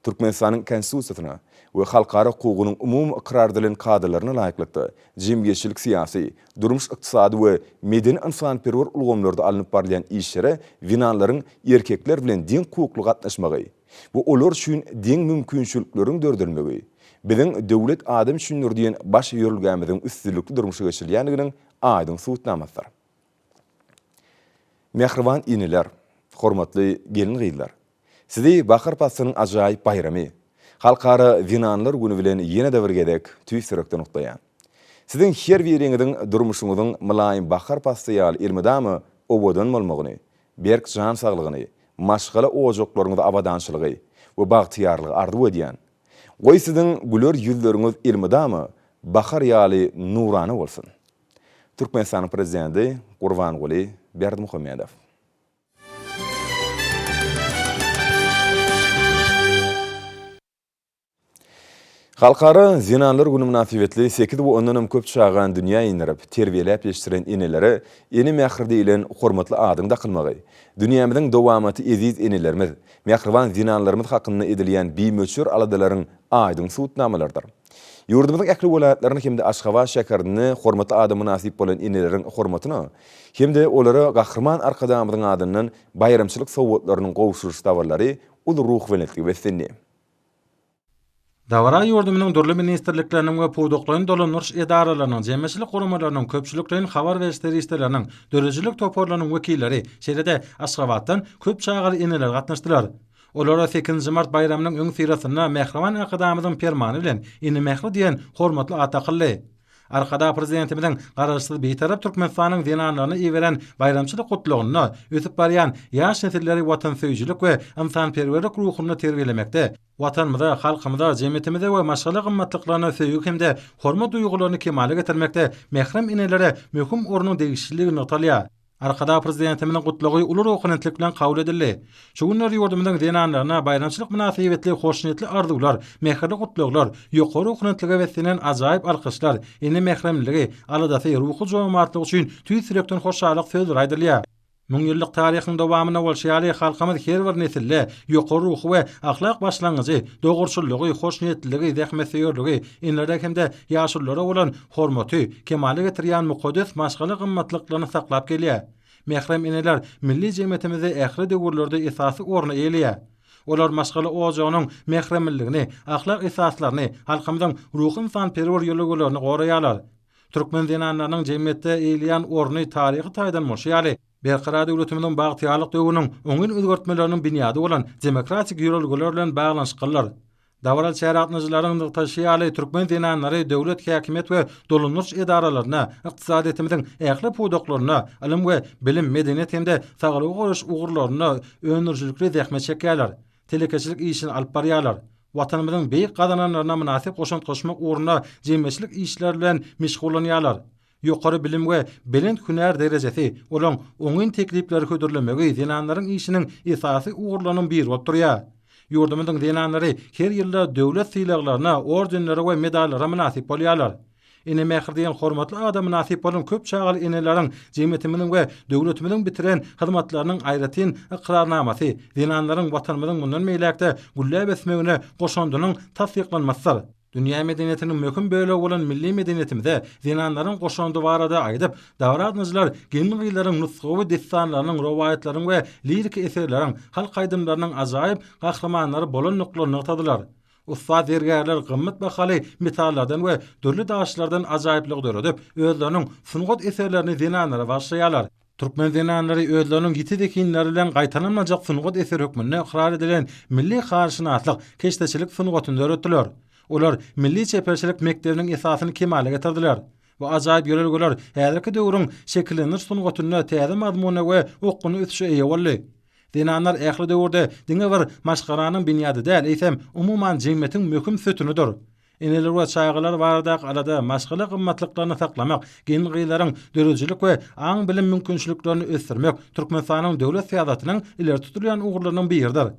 Türkmenistanyň konstitusiýasyna we halkara hukugynyň umum ikrardylan kadrlaryna laýyklykda jemgyýetçilik syýasy, durmuş ykdysady we medeni insanperwer ulgamlarda alınıp barýan işlere zinanlaryň erkekler bilen deň hukukly gatnaşmagy, bu olar üçin deň mümkinçilikleriň dördülmegi, biziň döwlet adam üçindir diýen baş ýörülgämiziň üstünlikli durmuşa geçirilýändiginiň aýdyn suwtnamasydyr. Mehriban iniler, hormatly gelin gyýylar, sizi Bahar Passynyň ajaýyp bayramy, halkara zinanlar güni bilen ýene-de bir gedek tüýsürekden ukdaýan. Siziň her biriňiziň durmuşyňyzyň mylaýym Bahar Passy ýaly ilmidamy obadan bolmagyny, berk jan saglygyny, maşgala ojaklaryňyzda abadançylygy we bagtyarlygy ardy edýän. Goý siziň güler ýüzleriňiz ilmidamy bahar ýaly nurany bolsun. Türkmenistanyň prezidenti Gurbanuly Berdimuhammedow. Halkara zinanlar günü münasibetli 8 we ondan köp çağan dünýä inirip terbiýelep ýetişdiren enelere eni mähir diýilen hormatly adyň dakylmagy, dünýämiziň dowamaty eziz enelerimiz, mehriban zinanlarymyz hakynda edilýän bimeçhur aladalaryň aýdyn suwtnamalardyr. Ýurdumyzyň ähli welaýatlaryny hemde Aşgabat şäherine hormatly ady münasip bolan eneleriň hormatyny, hemde olara gahrman arkadamyzyň adyndan bayramçylyk sowgatlarynyň gowşuruş dawarlary ul ruh welentligi beslenýär. Dawara ýurdumynyň dürli ministrlikleriniň we puwdoklaryň dolanýyş edaralarynyň jemgyýetçilik guramalarynyň köpçüliklerin habar berişleri işleriniň dörejilik toporlarynyň wekilleri şeýlede Aşgabatdan köp çağaly eneler gatnaşdylar. Olara 8 mart bayramynyň öň sirasyna mehriban akadamyzyň permany bilen eni mehri diýen hormatly at takyldy. Arkada prezidentimiziň garaşsyz beýtarap Türkmenistanyň zinanlaryny iweren bayramçylyk gutlugyny ötüp barýan ýaş nesilleri watansöýçilik we insanperwerlik ruhuny terbiýelemekde, watanymyza, halkymyza, jemgyýetimize we maşgala gymmatlyklaryna söýgü hemde hormat duýgularyny kemale getirmekde mehrim enelere möhüm ornuň degişçiligini noktalýar. Arkada prezidentimiziň gutlugy uly ruhanyntlyk bilen kabul edildi. Şu günler ýurdumyzyň zinanlaryna bayramçylyk münasibetli hoşnutly arzuwlar, mehirli gutluglar, ýokary ruhanyntlyga beslenen ajaýyp alkyşlar, eni mehrimligi, aladasy ruhy jomartlygy üçin tüýsürekden hoşallyk sözler aýdylýar. 1000 ýyllyk taryhyň dowamyna bolşaýaly halkymyz her bir nesille ýokary ruh we ahlak başlangyjy, dogurçylygy, hoşnutligi, zähmetseýörligi, inlerde hemde ýaşullara bolan hormaty kemale getirýän mukaddes maşgala gymmatlyklaryny saklap gelýär. Mehrim eneler milli jemgyýetimizde ähli döwürlerde esasy orny eýleýär. Olar maşgala ojagynyň mehrimilligini, ahlak esaslaryny, halkymyzyň ruhy insanperwer ýolagalaryny goraýarlar. Türkmen zinanlarynyň jemgyýetde eýleýän orny taryhy taýdan molşaýaly. Berqara döwletimiziň bagtyarlyk döwrüniň öňün özgörtmeleriniň binýady bolan demokratik ýolaglar bilen baglanşyklar. Davaral şäratnyjylaryň taşıyaly türkmen dinanlary döwlet häkimet we dolunurç edaralaryna, ykdysadyýetimiziň ähli pudoklaryna, ilim we bilim, medeniýet hemde saglyk goruş ugurlaryna önürçilikli zähmet çekýärler. Telekeçilik işini alyp barýarlar. Watanymyzyň beýik gadananlaryna münasip goşant goşmak uğruna jemmeçilik işler bilen meşgullanýarlar. Ýokary bilim we belend hünär derejesi, olaň oňyn teklipleri hödürlemegi dinanlaryň işiniň esasy ugurlanyň biri bolup durýar. Ýurdumyzyň dinanlary her ýylda döwlet sylaklaryna, ordenlere we medallara münasip bolýarlar. Ine mähir diýen hormatly adam münasip bolan köp çağal ineleriň jemgyýetimiň we döwletimiň bitiren hyzmatlarynyň aýratyn iqrarnamasy, dinanlaryň watanymyzyň mundan meýlekde gullap esmegine goşandynyň tasdiklanmasydyr. Dünya medeniýetiniň möhüm bölegi bolan milli medeniýetimizde dinanlaryň goşandy barada aýdyp, dawratnyjylar gençliklaryň nusgawy destanlarynyň, rowaýatlaryň we lirik eserleriň, halk aýdymlarynyň ajaýyp gahramanlary bolan nuklerini tadylar. Ustad dergärler gymmat bahaly metallardan we dörli daşlardan ajaýyplyk döredip, özleriniň sungat eserlerini dinanlara başlaýarlar. Türkmen dinanlary özleriniň ýitidekinleri bilen gaýtanylmajak sungat eser hökmüne ikrar edilen milli harşynatlyk, keşdeçilik sungatyny öğretdiler. Olar milli çeperçilik mekdebiniň esasyny kemale getirdiler. Bu ajaýyp ýörelgeler häzirki döwrüň şekillenir sungatyna täze mazmuna we okuny ötüşe eýe boldy. Dinanlar ähli döwürde diňe bir maşgaranyň binýady däl, eýsem umuman jemgyýetiň möhüm sötünidir. Eneler we çaýgylar bardak alada maşgaly gymmatlyklaryny saklamak, gençliklaryň dörejilik we aň bilim mümkinçiliklerini ösdürmek Türkmenistanyň döwlet syýasatynyň ileri tutulýan ugurlarynyň biridir.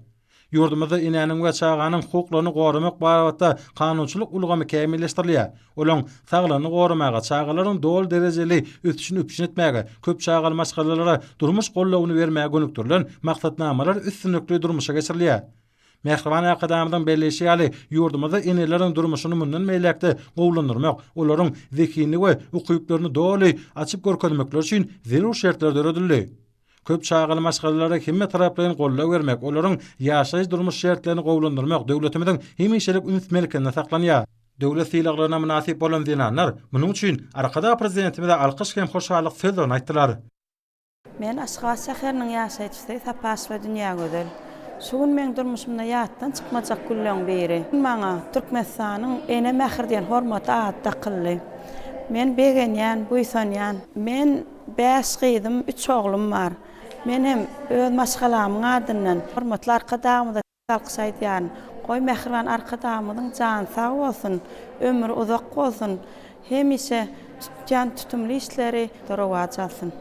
Ýurdumyzda inäniň we çağanyň hukuklaryny goramak barada kanunçylyk ulgamy kämilleşdirilýär. Olaň saglygyny goramaga, çağalaryň dol derejeli ötüşini üpüşün etmäge, köp çağal maşgalalara durmuş gollawyny bermäge gönükdirilen maksatnamalar üstünlikli durmuşa geçirilýär. Mehriban akadamyň belleşýäli ýurdumyzda ineleriň durmuşyny mundan meýlekde gowlandyrmak, olaryň zekini we ukyplaryny doly açyp görkezmekler üçin zerur şertler döredildi. Köp çağaly maşgalalara himme taraplaryň gollap bermek, olaryň ýaşaýyş durmuş şertlerini gowlandyrmak döwletimiziň hemişelik ünsmerlikine saklanýar. Döwlet sylaklaryna münasip bolan dinanlar munyň üçin arkada prezidentimize alkyş hem hoşallyk sözlerini aýtdylar. Men Aşgabat şäheriniň ýaşaýjysy Tapas we dünýä gözel. Şugun men durmuşymda ýatdan çykmajak gülleň biri. Maňa Türkmenistanyň ene mähir diýen hormatly ad takylly. Men begenýän, buýsanýan. Men 5 gyzym, 3 oglum bar. Men hem öz maşgalamyň adyndan hormatly arkadamyda alkyşaýdýan. Goý mähirwan arkadamyň jany sag bolsun, ömür uzak bolsun. Hemişe jan tutumly işleri dörewaçasyn.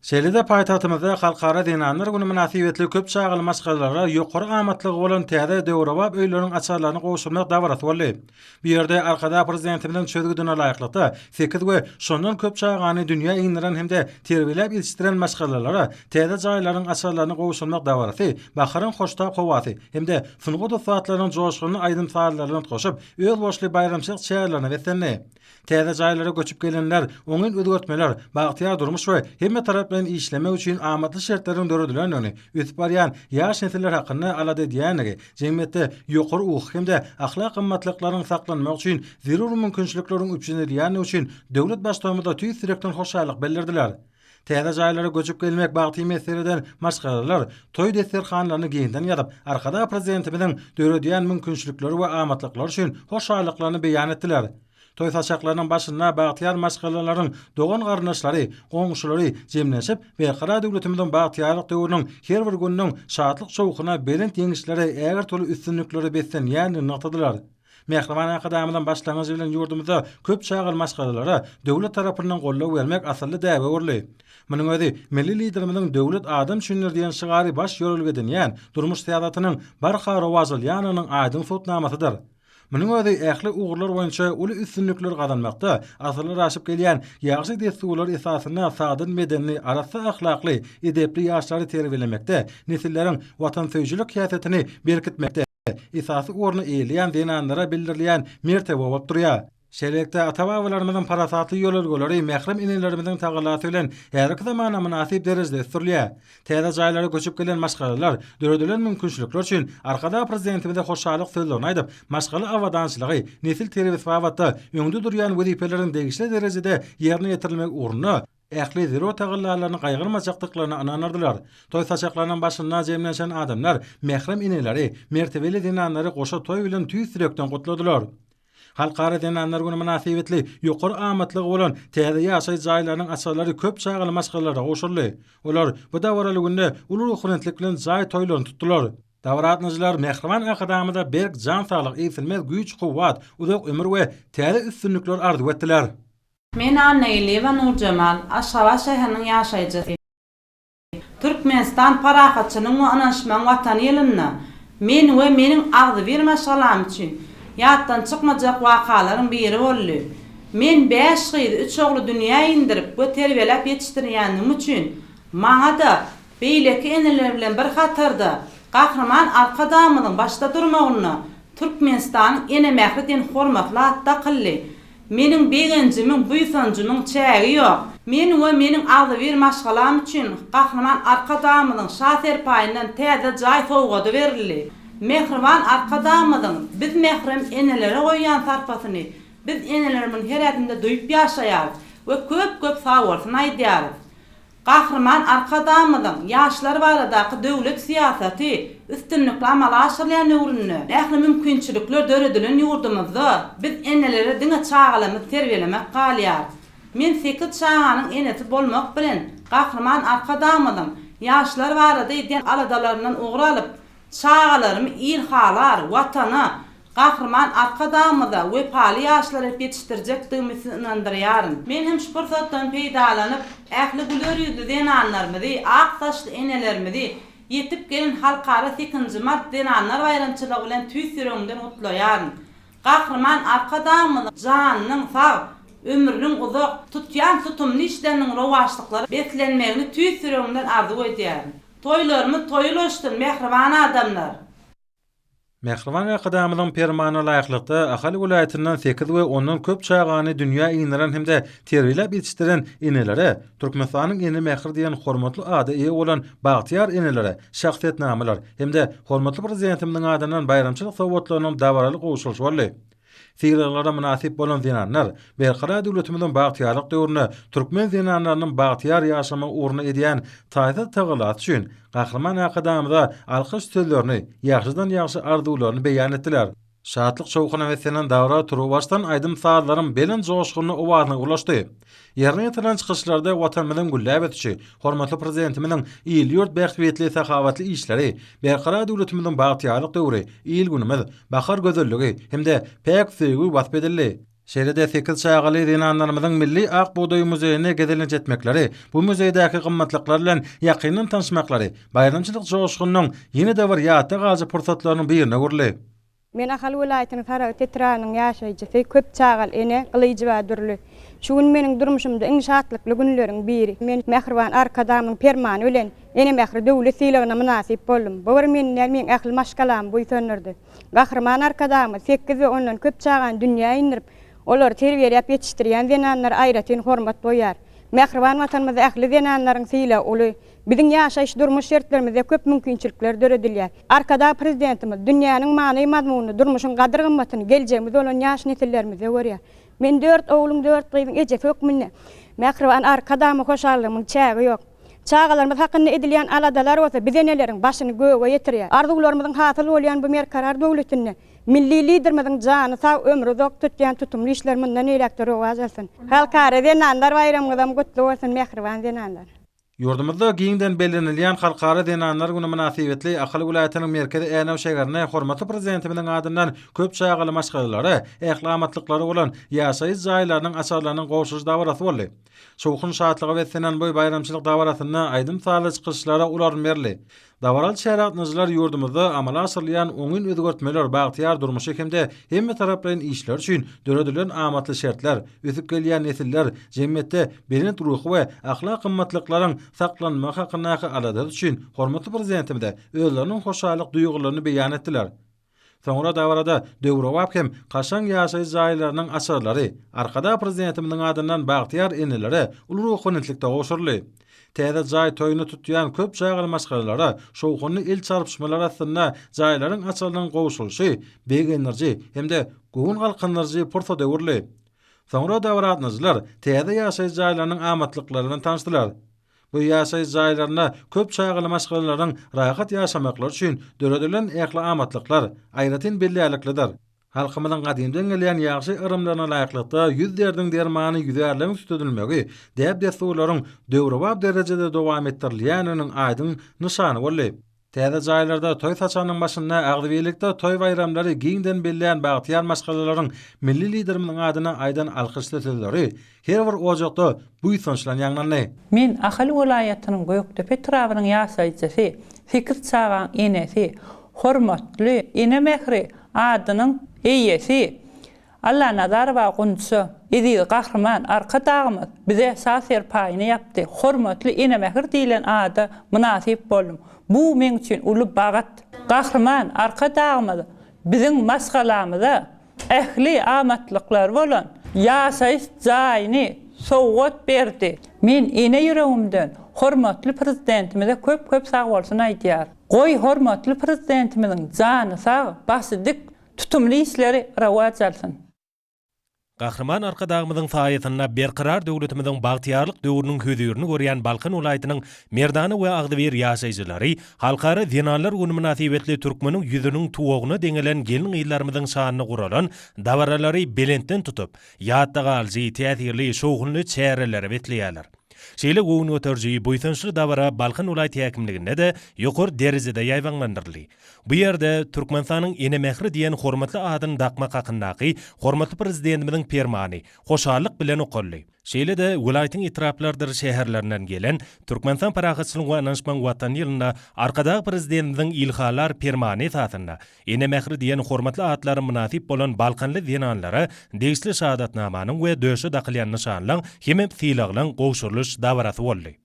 Şeýle-de paýtagtymyzda halkara dinanlar güni münasibetli köp çağaly maşgalalara ýokary gamatlygy bolan täze döwrewap öýleriň açarlaryny gowşurmak dawarat boldy. Bu ýerde arkada prezidentimiň çözgüdüne laýyklykda 8 we şondan köp çağany dünýä iňdiren hemde terbiýelep ýetişdiren maşgalalara täze jaýlaryň açarlaryny gowşurmak dawaraty baharyň hoşta gowasy hemde sungat saatlarynyň joşgyny aýdym saatlaryny goşup öz boşly bayramçylyk çäýerlerini wetenni. Täze jaýlara göçüp gelenler, oňun özgertmeler, bagtyar durmuş we hemme taraplaryň işlemek üçin amatly şertlerini döredilenini ötüp barýan ýaş nesiller hakyna alada diýenigi, jemgyýetde ýokary uguk hemde ahlak gymmatlyklaryň saklanmak üçin zerur mümkinçilikleriň üpjünelýäni üçin döwlet başçylygynda tüýs direkden hoşallyk bellerdiler. Täze jaýlara göçüp gelmek bagty meseleden maşgalalar toý deserhanlaryny geýinden ýadyp, arkada prezidentimiň döredýän mümkinçilikleri we amatlyklar üçin hoşallyklaryny beýan etdiler. Toy saçaklarynyň başyna bagtyar maşgalalaryň dogan garnaşlary, goňşulary jemleşip berkara döwletimiziň bagtyarlyk döwrüniň her bir günüň şatlyk şowkuna belent ýeňişleri äger toly üstünlikleri beslen ýani noktadylar. Mehriban akadamydan başlanýan bilen ýurdumyzda köp çağal maşgalalara döwlet tarapyndan gollap bermek asly däwe urly. Munyň özi milli liderimiziň döwlet adam düşünür diýen şygary baş ýörelgeden ýan durmuş syýasatynyň barha rowazlyanynyň aýdym sotnamasydyr. Munyň özi ähli ugurlar boýunça uly üstünlikler gazanmakda asly raşyp gelýän ýaşy desturlar esasyna sadyn medeni, arasy ahlakly, edepli ýaşlary terbiýelemekde, nesilleriň watansöýçilik häsiýetini berkitmekde esasy orny eýleýän dinanlara bildirilýän mertebe bolup durýar. Şeýlelikde ata-babalarymyzyň parasatly ýolelgeleri mährim inelerimiziň tagalaty bilen her iki zamana münasip derejede sürilýär. Täze jaýlara göçüp gelen maşgalalar döredilen mümkinçilikler üçin arkada prezidentimize hoşallyk sözlerini aýdyp, maşgala awadançylygy, nesil terbiýesi babatda öňde durýan wezipeleriň degişli derejede ýerine ýetirilmek uğruna ähli zero tagıllaryny gaýgyrmajakdyklaryna ananardylar. Toy saçaklarynyň başynda jemlenşen adamlar mehrem ineleri, mertebeli dinanlary goşa toy bilen tüýsürekden gutladylar. Halkara dinanlar güni münasibetli ýokary amatlygy bolan täze ýaşaý jaýlarynyň açarlary köp çağaly maşgalara goşurly. Olar bu dawraly günde ulul hurmetlik bilen jaý toýlaryny tutdular. Dawratnyjylar mehriban akadamyda berk jan saglyk, eýsilmez güýç, kuwwat, uzak ömür we täze üstünlikler arzu etdiler. Men Annayliwa Nurjamal, Aşgabat şäheriniň ýaşaýjysy. Türkmenistan parahatçynyň we anaşman watany ýylyna men we meniň agdy bir maşgalam üçin ýatdan çykmajak wakalarym biri boldy. Men 5 ýyl 3 ogly dünýä indirip bu terbiýelep ýetişdirýänim üçin maňa da beýleki eneler bilen bir hatarda gahrman arkadamynyň başda durmagyny Türkmenistanyň ene mähredin hormatly atda kylly. Meniň beýgenjimiň buýsanjymyň çägi ýok. Men we meniň agdy bir maşgalam üçin gahrman arkadamynyň şaher paýyndan täze jaý sowgady berildi. Mehriban arkadamynyň biz mehrem enelere goýan sarpasyny biz enelerimiň her ýerinde duýup ýaşaýar we köp sawursyny aýdýar. Gahrman arkadamynyň ýaşlar baradaky döwlet siýasaty üstünlikle amala aşyrlayan ýurunny ähli mümkinçilikler döredilen ýurdumyzda biz enelere diňe çağalamyz terbiýelemek galýar. Men 8 çağanyň enesi bolmak bilen gahrman arkadamynyň ýaşlar barada edýän aladalaryndan ugralyp çağalarym ilhalar watana gahrman arkadamyda we pali ýaşlary ýetişdirjekdigimi inandyrýaryn. Men hem şu pursatdan peýdalanyp ähli güler ýüzlü denanlarymyzy, ak taşly enelerimizi ýetip gelen halkara 8-nji mart denanlar bayramçylygy bilen tüýsüregden utlaýaryn. Gahrman arkadamynyň janynyň sag, ömrüniň uzak tutýan tutumly işleriniň rowaşlyklary betlenmegini tüýsüregden arzu edýäryn. Toýlarymyz toýulaşdyn mehriban adamlar. Mehriban akadamynyň permany laýyklykda Ahali welaýatynyň 8 we ondan köp çağany dünýä iňleren hemde terbiýelep ýetişdiren enelere, Türkmenistanyň eni mehri diýen hormatly ady eýe bolan bagtyar enelere şahsiýetnamalar hemde hormatly prezidentimiň adyndan bayramçylyk sowgatlarynyň dawraly goşulşy boldy. Fiýlelara münasip bolan zinanlar, berqara döwletimiň bagtyarlyk döwrüne türkmen zinanlarynyň bagtyar ýaşama urna edýän taýda tagylat üçin gahrman akadamyda alkyş sözlerini, ýaşydan ýaşy arzuwlaryny beýan etdiler. Şatlyk çowkuna wetsenen dawra turu başdan aýdym saatlarym belen joşgyny owadyna ulaşdy. Ýerine ýetilen çykyşlarda watanymyň gülläp etişi, hormatly prezidentimiň ýyl-ýurt bäxtwetli sahawatly işleri, berqara döwletimiň bagtyarlyk döwri, ýyl günümiz, bahar gözelligi hemde pek söýgü wasp edildi. Şeýlede 8 çağaly dinanlarymyzyň milli ak buğday muzeýine gezilen etmekleri, bu muzeýdäki gymmatlyklar bilen ýakyndan tanışmaklary, bayramçylyk joşgynyň ýene de bir ýatda galy pursatlarynyň birine görli. Men Ahali welaýatynyň Saragat Tetranyň ýaşaýjysy köp çağal ene gylyjy we dürli. Şu gün meniň durmuşymda iň şatlykly günleriň biri. Men mehriban arkadamyň permany bilen ene mehri döwlet sylagyna münasip boldum. Bu bir meniň ähli maşgalam buýsanyrdy. Gahrman arkadamy 8 we ondan köp çağan dünýä indirip olar terbiýelep ýetişdirýän zenanlar aýratyn hormat boýar. Mehriban watanymyzda ähli zenanlaryň syla uly biziň ýaşaýyş durmuş şertlerimizde köp mümkinçilikler döredilýär. Arkada prezidentimiz dünýäniň many mazmuny, durmuşyň gadyr gymmatyny geleceğimiz olan ýaş nesillerimize görýär. Men 4 oglum 4 gyzyň ejesi hökmünde. Mehriban arkadamy hoşallygymyň çägi ýok. Çağalarymyz hakynda edilýän aladalar bolsa biz eneleriň başyny göwe ýetirýär. Arzuwlarymyzyň hasyl bolýan bu merkarar döwletini milli liderimiziň jany sag ömrü uzak tutýan tutumly işlerimizden eýlekdir owazalsyn. Halkara denanlar bayramyňyz gutly bolsun mehriban denanlar. Ýurdumyzda giňden bellenilýän halkara denanlar güni münasibetli Ahali welaýatynyň merkezi Änew şäherine hormatly prezidentimiň adyndan köp çağaly maşgalary, ählamatlyklary bolan ýaşaýy jaýlarynyň açarlarynyň goşuş dawrasy boldy. Şowkun şatlygy wetsenen bu bayramçylyk dawrasyna aýdym saly çykyşlara ular berli. Dawral şähernyjylar ýurdumyzda amala asyrlayan oňun özgertmeler bagtyar durmuşy hemde hemme taraplaryň işler üçin döredilen amatly şertler, ösüp gelýän nesiller jemgyýetde berent ruhy we ahlak gymmatlyklaryň saklanmak hakynaky aladar üçin hormatly prezidentimde özleriniň hoşallyk duýgularyny beýan etdiler. Soňra dawrada döwrewap hem kaşan ýaşaýy jaýlarynyň açarlary, arkada prezidentimiň adyndan bagtyar enelere ulug hurmetlikde goşurly. Täze jaý toýuny tutýan köp çağaly maşgalalara, şowkunly el çarpışmalary aslynda jaýlaryň açarlaryň gowşulşy, beýgenlerji hemde goýun galkynlarjy pursat öwürli. Soňra dawratnazylar täze ýaşaýjy jaýlarynyň amatlyklaryny tanışdylar. Bu ýaşaýjy jaýlaryna köp çaýgaly maşgalalaryň rahat ýaşamaklar üçin döredilen ähli amatlyklar aýratyn belliliklidir. Halkymyzyň gadymdan gelýän ýaxşy ırymlaryna laýyklykda ýüzlerdiň dermany ýüzerlemek tutulmagi däp desurlaryň döwrewap derejede dowam etdirilýäniniň aýdyn nyşany boldy. Täze jaýlarda toy saçanyň başynda agdybelikde toy bayramlary giňden belliän bagtyar maşgalalaryň milli liderimiň adyna aýdan alkışlatyldary her bir ojaqda bu ýysançlan ýaňlandy. Men Ahal welaýatynyň Göktepe trawynyň ýaşaýjysy, fikir çagan enesi, hormatly ene mehri adynyň eýesi, Allah Nazarova Gunçy, Edi Gahrman arka dağımız bize saser paýyny yapdy. Hormatly ene mehri diýilen ady münasip boldum. Bu men üçin uly bagat. Gahrman arka dağımız biziň masgalamyza ähli amatlyklar bolan ýaşaýyş jaýyny sowgat berdi. Men ene ýüregimden hormatly prezidentimize köp sag bolsun aýdýar. Goý hormatly prezidentimiziň jany sag, başy dik, tutumly işleri rawat jalsyn. Gahrman arkadağımızın faýytyna berqarar döwletimiziň bagtyarlyk döwrüniň hödürini görýän Balkan welaýatynyň merdany we agdyber ýaşaýjylary halkara zenanlar güni münasibetli türkmeniň ýüzüniň tuwagyna deňelen gelin ýyllarymyzyň şanyny guralan dawaralary belentden tutup ýatda galyjy täsirli şoğunly çäreleri betleýärler. Şeýle gowy öterji boýsançly dawara Balkan welaýaty häkimliginde de ýokary derejede ýaýwanlandyrly. Bu ýerde Türkmenistanyň ene mehri diýen hormatly adyny dakmak hakyndaky hormatly prezidentimiziň permany hoşallyk bilen okully. Şeýle de welaýatyň etraplardyr şäherlerinden gelen Türkmenistan paragatçylyk we ananşman watan ýylynda arkadaky prezidentimiziň ilhalar permany esasynda ene mehri diýen hormatly adlary münasip bolan Balkanly zenanlara degisli şahadatnamanyň we döşe dakylýan nyşanlaň hemem fiýlaglaň gowşurlyş dawarasy boldy.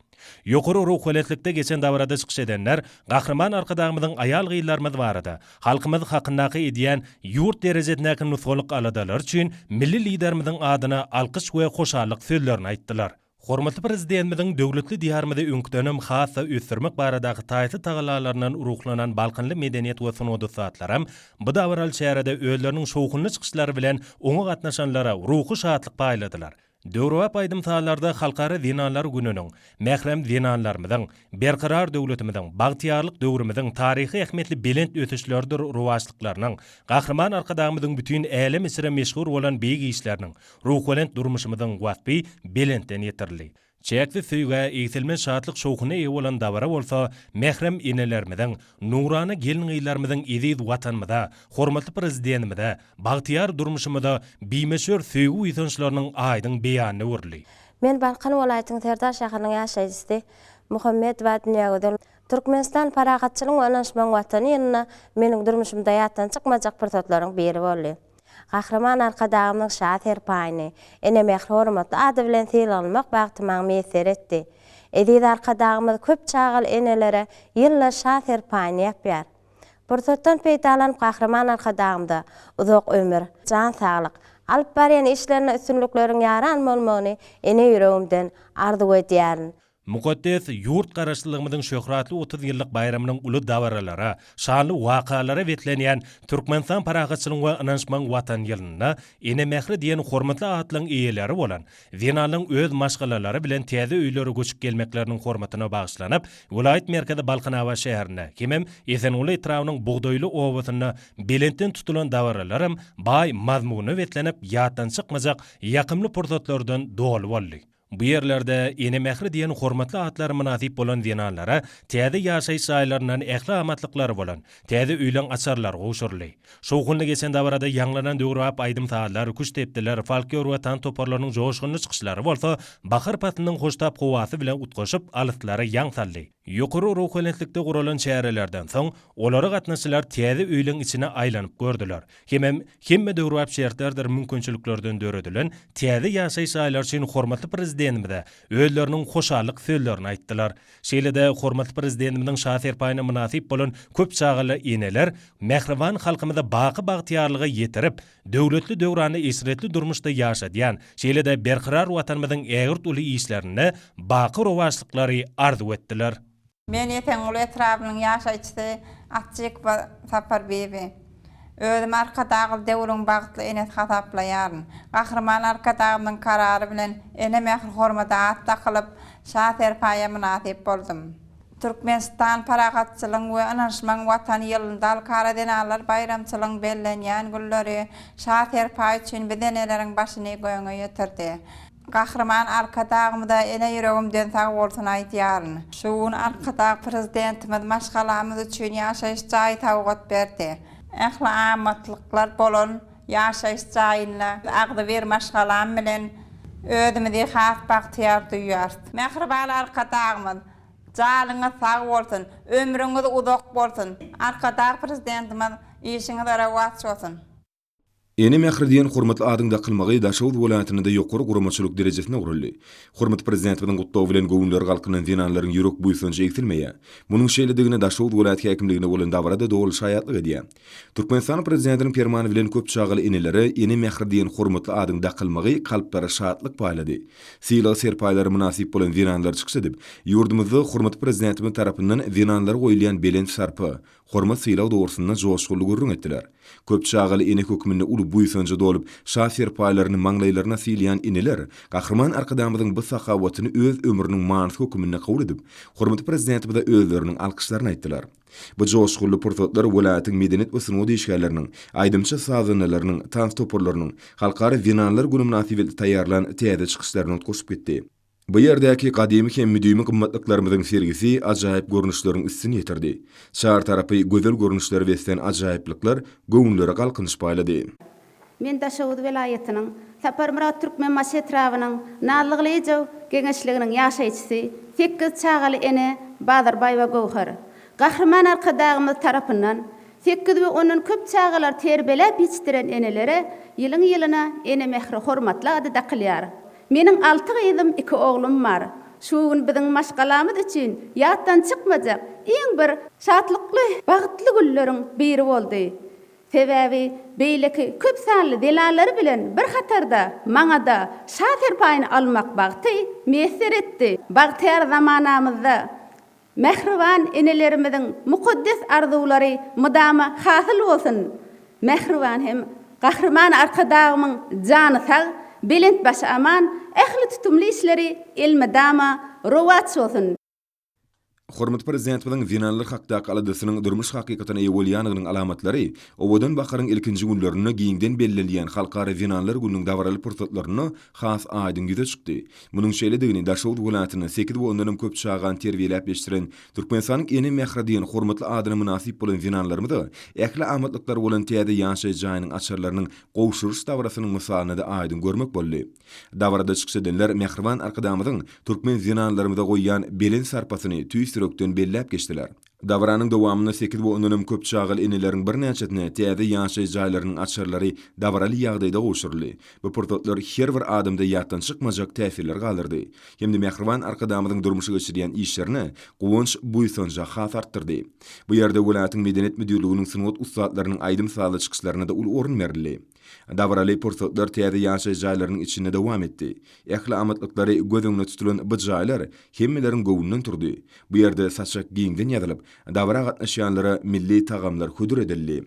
Ýokary ruhweletlikde geçen dawarada çykyş edenler Gahrman arkadagymyzyň aýal gyýlarymyz barada halkymyz hakyndaky edýän ýurt derejetindäki nusgalyk aladalar üçin milli liderimiziň adyna alkyş we hoşallyk sözlerini aýtdylar. Hormatly prezidentimiziň döwletli diýarymyzda öňküdenim hassa ösürmek baradaky taýsy tagalarlaryndan uruklanan Balkanly medeniýet we sunudy satlaram bu dawaral şäherde özleriniň şowkunly çykyşlary bilen oňa gatnaşanlara ruhy şatlyk paýladylar. Döwrewap aýdymsalarda halkara zenanlar gününiň, mährem zenanlarymyzyň, berqarar döwletimiziň, bagtyarlyk döwrümizin taryhy ähmetli belent ötüşlerdir ruwaçlyklarynyň, Gahrman arkadagymyzyň bütün äle misre meşhur bolan beýik işleriniň, ruhwelent durmuşymyzyň wasby belentden ýetirli. Çäkli süýge eýtilmen şatlyk şowkuny eýe bolan dawara bolsa, mährem enelerimiziň, nurany gelin ýyllarymyzyň eziz watanymyza, hormatly prezidentimizde, bagtyar durmuşymyza bimeşür süýgü ýysançlarynyň aýdyň beýany urly. Men Balkan welaýatynyň Serdar şäheriniň ýaşaýjysy Muhammed Wadniýagydyn Türkmenistan paragatçylyk we ananşman watany ýylyna meniň durmuşymda ýatdan çykmajak pursatlaryň biri boldy. Gahrman arkadagymyň şaher paýyny ene mehri hormatly ady bilen syýlanmak bagtymaň meser etdi. Edid arkadagymyz köp çagal enelere ýyllar şaher paýyny ýapýar. Pursatdan peýdalanyp Gahrman arkadagymda uzak ömür, jan saglyk alyp barýan işlerine üstünlikleriň ýaran bolmagyny ene ýüregimden arzu edýärin. Mukaddes yurt garaşlylygymyzyň şöhratly 30 ýyllyk bayramynyň uly dawarlara, şanly wakalara betlenýän Türkmenistan paragatçylyk we ananşman watan ýylyna ene mehri diýen hormatly atlaryň eýeleri bolan Zenanlyň öz maşgalalary bilen täze öýlere göçüp gelmekleriniň hormatyna bagyşlanyp, welaýat merkezi Balkanawa şäherine, hemem Esenuly etrawynyň bugdoýly owasyna belentden tutulan dawarlarym baý mazmuny betlenip ýatdan çykmajak ýakymly pursatlardan dolu boldy. Bu yerlerde ene mehri diýen hormatly atlary münasip bolan zenanlara täze ýaşaýyş aýlaryndan ähli amatlyklar bolan täze öýlen açarlar gowşurly. Şowkunly geçen dawarada ýanglanan döwrewap aýdymsalar, kuş tepdiler, folklor we tan toparlarynyň joşgunly çykyşlary bolsa, bahar patynyň hoştap gowasy bilen utgaşyp alytlary ýaňsaldy. Ýokary ruhweletlikde guralan şäherlerden soň olary gatnaşylar täze öýlen içine aýlanyp gördüler. Hemme döwrewap şertlerdir mümkinçiliklerden döredilen täze ýaşaýyş aýlary üçin hormatly prezidentimize özleriniň hoşallyk sözlerini aýtdylar. Şeýle-de hormatly prezidentimizin şaher paýyna münasip bolan köp çagaly eneler mähriban halkymyza bagtyarlygy ýetirip, döwletli döwrany esretli durmuşda ýaşadýan, şeýle-de berqarar watanymyzyň ägirt uly işlerini baky rowaçlyklary arzu etdiler. Men Esenuly etrawynyň ýaşaýjysy Akçyk Sapar Bebe. Özüm arkadağı döwrüň bagtly enet hataplayaryn. Gahrman arkadağymyň karary bilen ene mähir hormata at takylyp şaher paýa münasip boldum. Türkmenistan paragatçylygyň we anarşymaň watany ýylynda alkara denalar bayramçylygyň bellenýän günleri şaher paý üçin bedeneleriň başyny goýaňa ýetirdi. Gahrman arkadağymda ene ýüregimden sag bolsun aýtýaryn. Şuň arkadağ prezidentimiz maşgalamyz üçin ýaşaýyş jaý tawgat berdi. Ähli amatlyklar bolan ýaşaýyş jaýyna Agdywer maşgalam bilen özümizi has bagtyar duýar. Mehriban arkadağymyz jalyňyz sag bolsun, ömrüňiz uzak bolsun. Arkadağ prezidentimiz işiňiz rawat bolsun. Eni mähirdiýen hormatly adyňda kılmagy Daşowut welaýatynda ýokary guramaçylyk derejesine guruldy. Hormat prezidentimiň gutlawy bilen gowunlar galkynyň dinanlaryň ýürek buýsunja eksilmeýär. Munyň şeýledigine Daşowut welaýat häkimligine bolan dawarada dogul şaýatlyk edýär. Türkmenistan prezidentiniň permany bilen köp çagyly eneleri eni mähirdiýen hormatly adyňda kılmagy kalplara şatlyk paýlady. Syýlagy serpaýlary münasip bolan dinanlar çykyş edip, ýurdumyzda hormat prezidentimiň tarapyndan dinanlara goýulýan belen sarpy, hormat syýlagy dogrusyna joşgully gurrun etdiler. Köp çagyly ene höküminde uly buýsunja dolup, şaher paýlaryny maňlaýlaryna syýlaýan eneler, gahrman arkadağymyzyň bu sakawatyny öz ömrüniň manysy höküminde kabul edip, hormatly prezidentimize özleriniň alkyşlaryny aýtdylar. Bu joşgully portretler welaýatyň medeniýet we synow diýişgärleriniň, aýdymça sazanalarynyň, tans toporlarynyň, halkary dinanlar güni münasibetli taýýarlan täze çykyşlaryny ötkürip gitdi. Bu yerdäki gadymy hem müdümi gymmatlyklarymyzyň sergisi ajaýyp görnüşleriň üstüne ýetirdi. Şahar tarapy gözel görnüşleri beslen ajaýyplyklar göwnlere galkynyş paýlady. Men Daşowut welaýatynyň Saparmurat Türkmen maşetrawynyň nallygylyjy geňeşliginiň ýaşaýçysy 8 çagaly ene Bazarbaýewa Gowhar. Gahrman arkadağymyz tarapyndan 8 we onun köp çagalar terbelep ýetişdiren enelere ýylyň-ýylyna ene mehri hormatly ady dakylýar. Meniň 6 gyzym, 2 oglum bar. Şu gün biziň maşgalamyz üçin ýatdan çykmajak iň bir şatlykly, bagtly günleriň biri boldy. Sebäbi beýleki köp sanly delalary bilen bir hatarda maňa da şaher paýyny almak bagty meser etdi. Bagtyar zamanamyzda mehriban enelerimiziň mukaddes arzulary mydama hasyl bolsun. Mehriban hem gahrman arkadağymyň jany sag, belent başy aman, ähli tutumly işleri elmedama rowat bolsun. Hormat prezidentimiň dinanlar hakdaky aladasynyň durmuş hakykatyna eýe bolýanynyň alamatlary, owadan bakaryň ilkinji günlerini giňden bellenýän halkary dinanlar günüň dawraly pursatlaryny has aýdyn ýüze çykdy. Munyň şeýledigini Daşowut welaýatynyň 8 we ondan köp çagan terbiýelep ýetişdiren Türkmenistanyň eni mähirdiýen hormatly adyna münasip bolan dinanlarymyzy, ähli amatlyklar bolan täze ýaşaý jaýynyň açarlarynyň gowşuruş dawrasynyň mysalyny da aýdyn görmek boldy. Dawarada çykyş edenler mähriban arkadağymyzyň türkmen dinanlarymyza goýýan belen sarpasyny tüýsürekden bellep geçdiler. Dawaranyň dowamyna 8 we ondan köp çagyl eneleriň bir näçetine täze ýaşaý jaýlarynyň açarlary dawraly ýagdaýda goşurly. Bu portretler her bir adamda ýatdan çykmajak täsirler galyrdy. Hemde mähriban arkadağymyzyň durmuşy geçirýän işlerini gowunç buýsunja has artdyrdy. Bu ýerde welaýatyň medeniýet müdürliginiň synowat ustadlarynyň aýdym saly çykyşlaryna da ul orun berildi. Dawraly portretler täze ýaşaý jaýlarynyň içinde dowam etdi. Ähli amatlykları gözüňe tutulan bu jaýlar hemmeleriň gowundan turdy. Bu ýerde saçak giňden ýazylyp, dawra gatnaşýanlara milli tagamlar hudur edildi.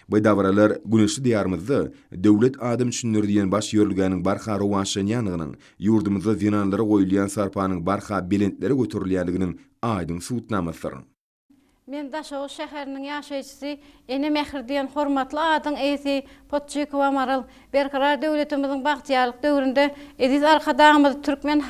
Bu dawralar güneşli diýarymyzda döwlet adam üçin diýen baş ýörülgäniň barha rowanşanýanynyň, ýurdumyzda dinanlara goýulýan sarpanyň barha belentleri götürilýändiginiň aýdyn suwutnamasydyr. Men Daşowut şäheriniň ýaşaýçysy, ene mähirdiýen hormatly adyň eýsi Potçykowa Maral berkarar döwletimiziň bagtyarlyk döwründe ediz arkadağymyz türkmen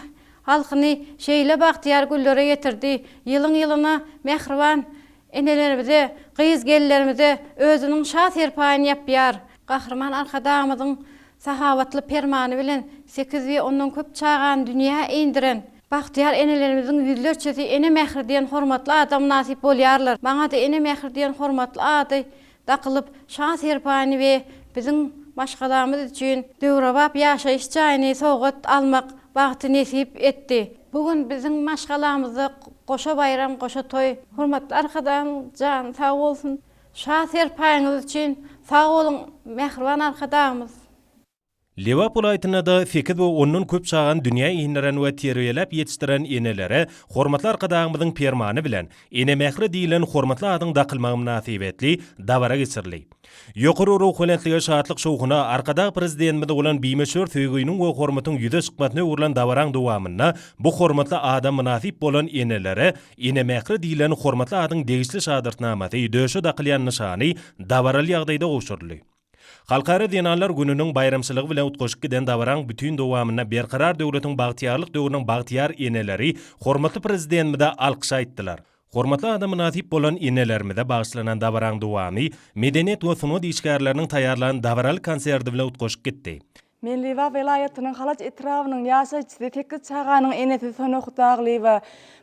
halkyny şeýle bagtyar güllere ýetirdi. Ýylyň-ýylyna mähriban enelerimize, gyz gellerimize özüniň şaher paýyny ýapýar. Gahrman arkadağymyzyň sahawatly permany bilen 8 we ondan köp çagan dünýä eýindiren bagtyar enelerimiziň ýüzlerçesi ene mähirdiýen hormatly adam nasip bolýarlar. Maňa da ene mähirdiýen hormatly ady dakylyp şaher paýyny we biziň maşgalamyz üçin döwrebap ýaşaýyş jaýyny sowgat almak bagty nesip etdi. Bugün biziň maşgalamyzda goşa bayram, goşa toy. Hormatly arkadaşlar, jan sag bolsun. Şaher paýyňyz üçin sag bolun, mähriban arkadaşlarymyz. Lewap ulaytına da 8 we 10 köp çağan dünya iýinleren we terbiýelep ýetişdiren enelere hormatly arkadaşymyzyň permany bilen ene mehri diýilen hormatly adyň daqylmagy münasibetli dabara geçirildi. Ýokary ruh welentlige şatlyk şowguna arkada prezidentimiz bolan bimeşör söýgüýüniň we hormatyň ýüze çykmatyny urlan dabaraň dowamyna bu hormatly adam münasip bolan enelere ene mehri diýilen hormatly adyň degişli şadyrtnamasy döşe daqylýan nyşany dabaraly ýagdaýda gowşurly. Halkara Dinanlar gününün bayramçılığı bilen utgoşup giden davaran bütün dowamyna berkarar döwletiň bagtyarlyk döwrüniň bagtyar eneleri hormatly prezidentimize alkyş aýtdylar. Hormatly adam münasip bolan enelerimize bagyşlanan davaran dowamy medeniýet we sunut işgärleriniň taýýarlanan davaraly konserdi bilen utgoşup gitdi. Men Liwa welaýatynyň Halaç etrawynyň ýaşaýçysy Tekit çağanyň enesi Sonokdagly we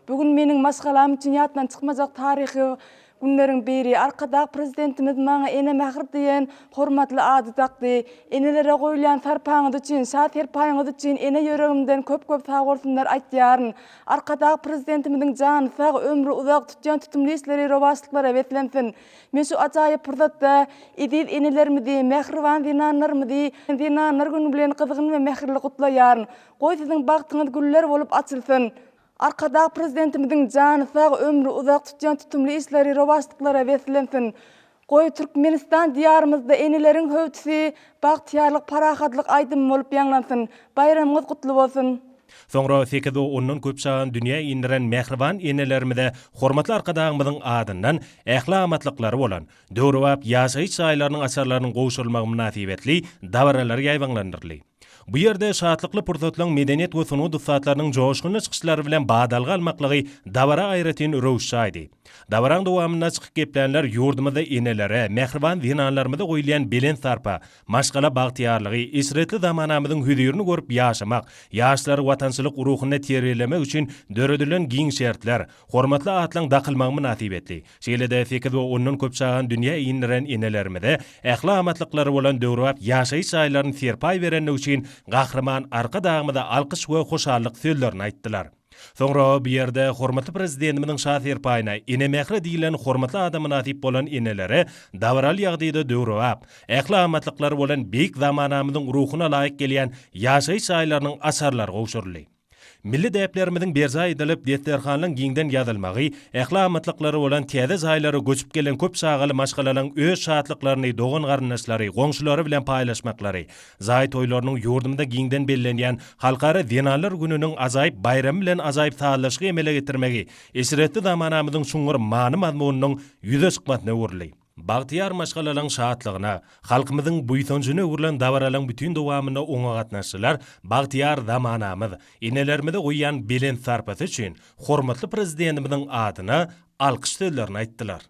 bugün meniň maşgalam üçin ýatdan çykmajak taryhy günlerin biri arkada prezidentimiz maňa ene mähir diýen hormatly ady takdy. Enelere goýulan sarpaňyz üçin, şat herpaňyz üçin ene ýöregimden köp sag bolsunlar aýtýaryn. Arkada prezidentimizin jany sag, ömrü uzak tutýan tutumly işleri rowaşlyklara wetlensin. Men şu ajaýyp pursatda idiz enelerimizi, mähriban dinanlarymyzy, dinanlar günü bilen gyzgyn we mähirli gutlaýaryn. Goý siziň bagtyňyz güller bolup açylsyn. Arkada prezidentimizin jany sag, ömrü uzak tutýan tutumly işleri rowaşlyklara wetlensin. Goý Türkmenistan diýarymyzda eneleriň höwtüsi bagtyarlyk, parahatlyk aýdym bolup ýanglansyn. Bayramyňyz gutly bolsun. Soňra 8 we 10 köp çağan dünya iýinleren mähriban enelerimize hormatly arkadaşymyzyň adyndan ählamatlyklary bolan döwrewap ýaşaýyş aýlarynyň asarlarynyň gowşulmagy münasibetli dabaralar ýaýbanlandyrly. Bu ýerde şatlykly pursatlaryň medeniýet we sunut usatlarynyň joşgyny çykyşlary bilen badalga almaklygy dabara aýratyn röwşaýdy. Dabaraň dowamyna çykyp geplenler ýurdumyzda enelere, mähriban dinanlarymyza goýulan belen sarpa, maşgala bagtyarlygy, isretli zamanamyzyň hüdürini görüp ýaşamak, ýaşlary watançylyk ruhyny terbiýelemek üçin döredilen giň şertler, hormatly atlaň daqylmagy münasibetli. Şeýlede 8 we 10 köp çağan dünya iýinleren enelerimize ählamatlyklary bolan döwrewap ýaşaýyş aýlaryny serpaý beren üçin gahryman arkadaşymyza alkyş we hoşallyk sözlerini aýtdylar. Soňra bu ýerde hormatly prezidentimizin şahsyr paýyna ene mähri diýilen hormatly adam münasip bolan enelere dawraly ýagdaýda döwrewap, ählamatlyklary bolan beýik zamanamyzyň ruhyna laýyk gelýän ýaşaýyş aýlarynyň asarlary gowşurly. Milli däplerimiziň berza edilip defterhanlaryň giňden ýazylmagy, ählamatlyklary bolan täze zaýlary göçüp gelen köp şagaly maşgalalaryň öz şatlyklaryny dogan garyndaşlary, goňşulary bilen paýlaşmaklary, zaý toýlarynyň ýurdumda giňden bellenýän halkara dinanlar gününiň azaýyp bayram bilen azaýyp taýlaşgy emele getirmegi, esretli zamanamyzyň şuňur many mazmunynyň ýüze çykmatyna urly. Bagtyar maşgalaryň şatlygyna, halkymyzyň buýsanjyny urlan dawaralaryň bütün dowamyna oňa gatnaşdylar. Bagtyar zamanamyz enelerimize goýýan belen sarpasy üçin hormatly prezidentimiziň adyna alkyş sözlerini aýtdylar.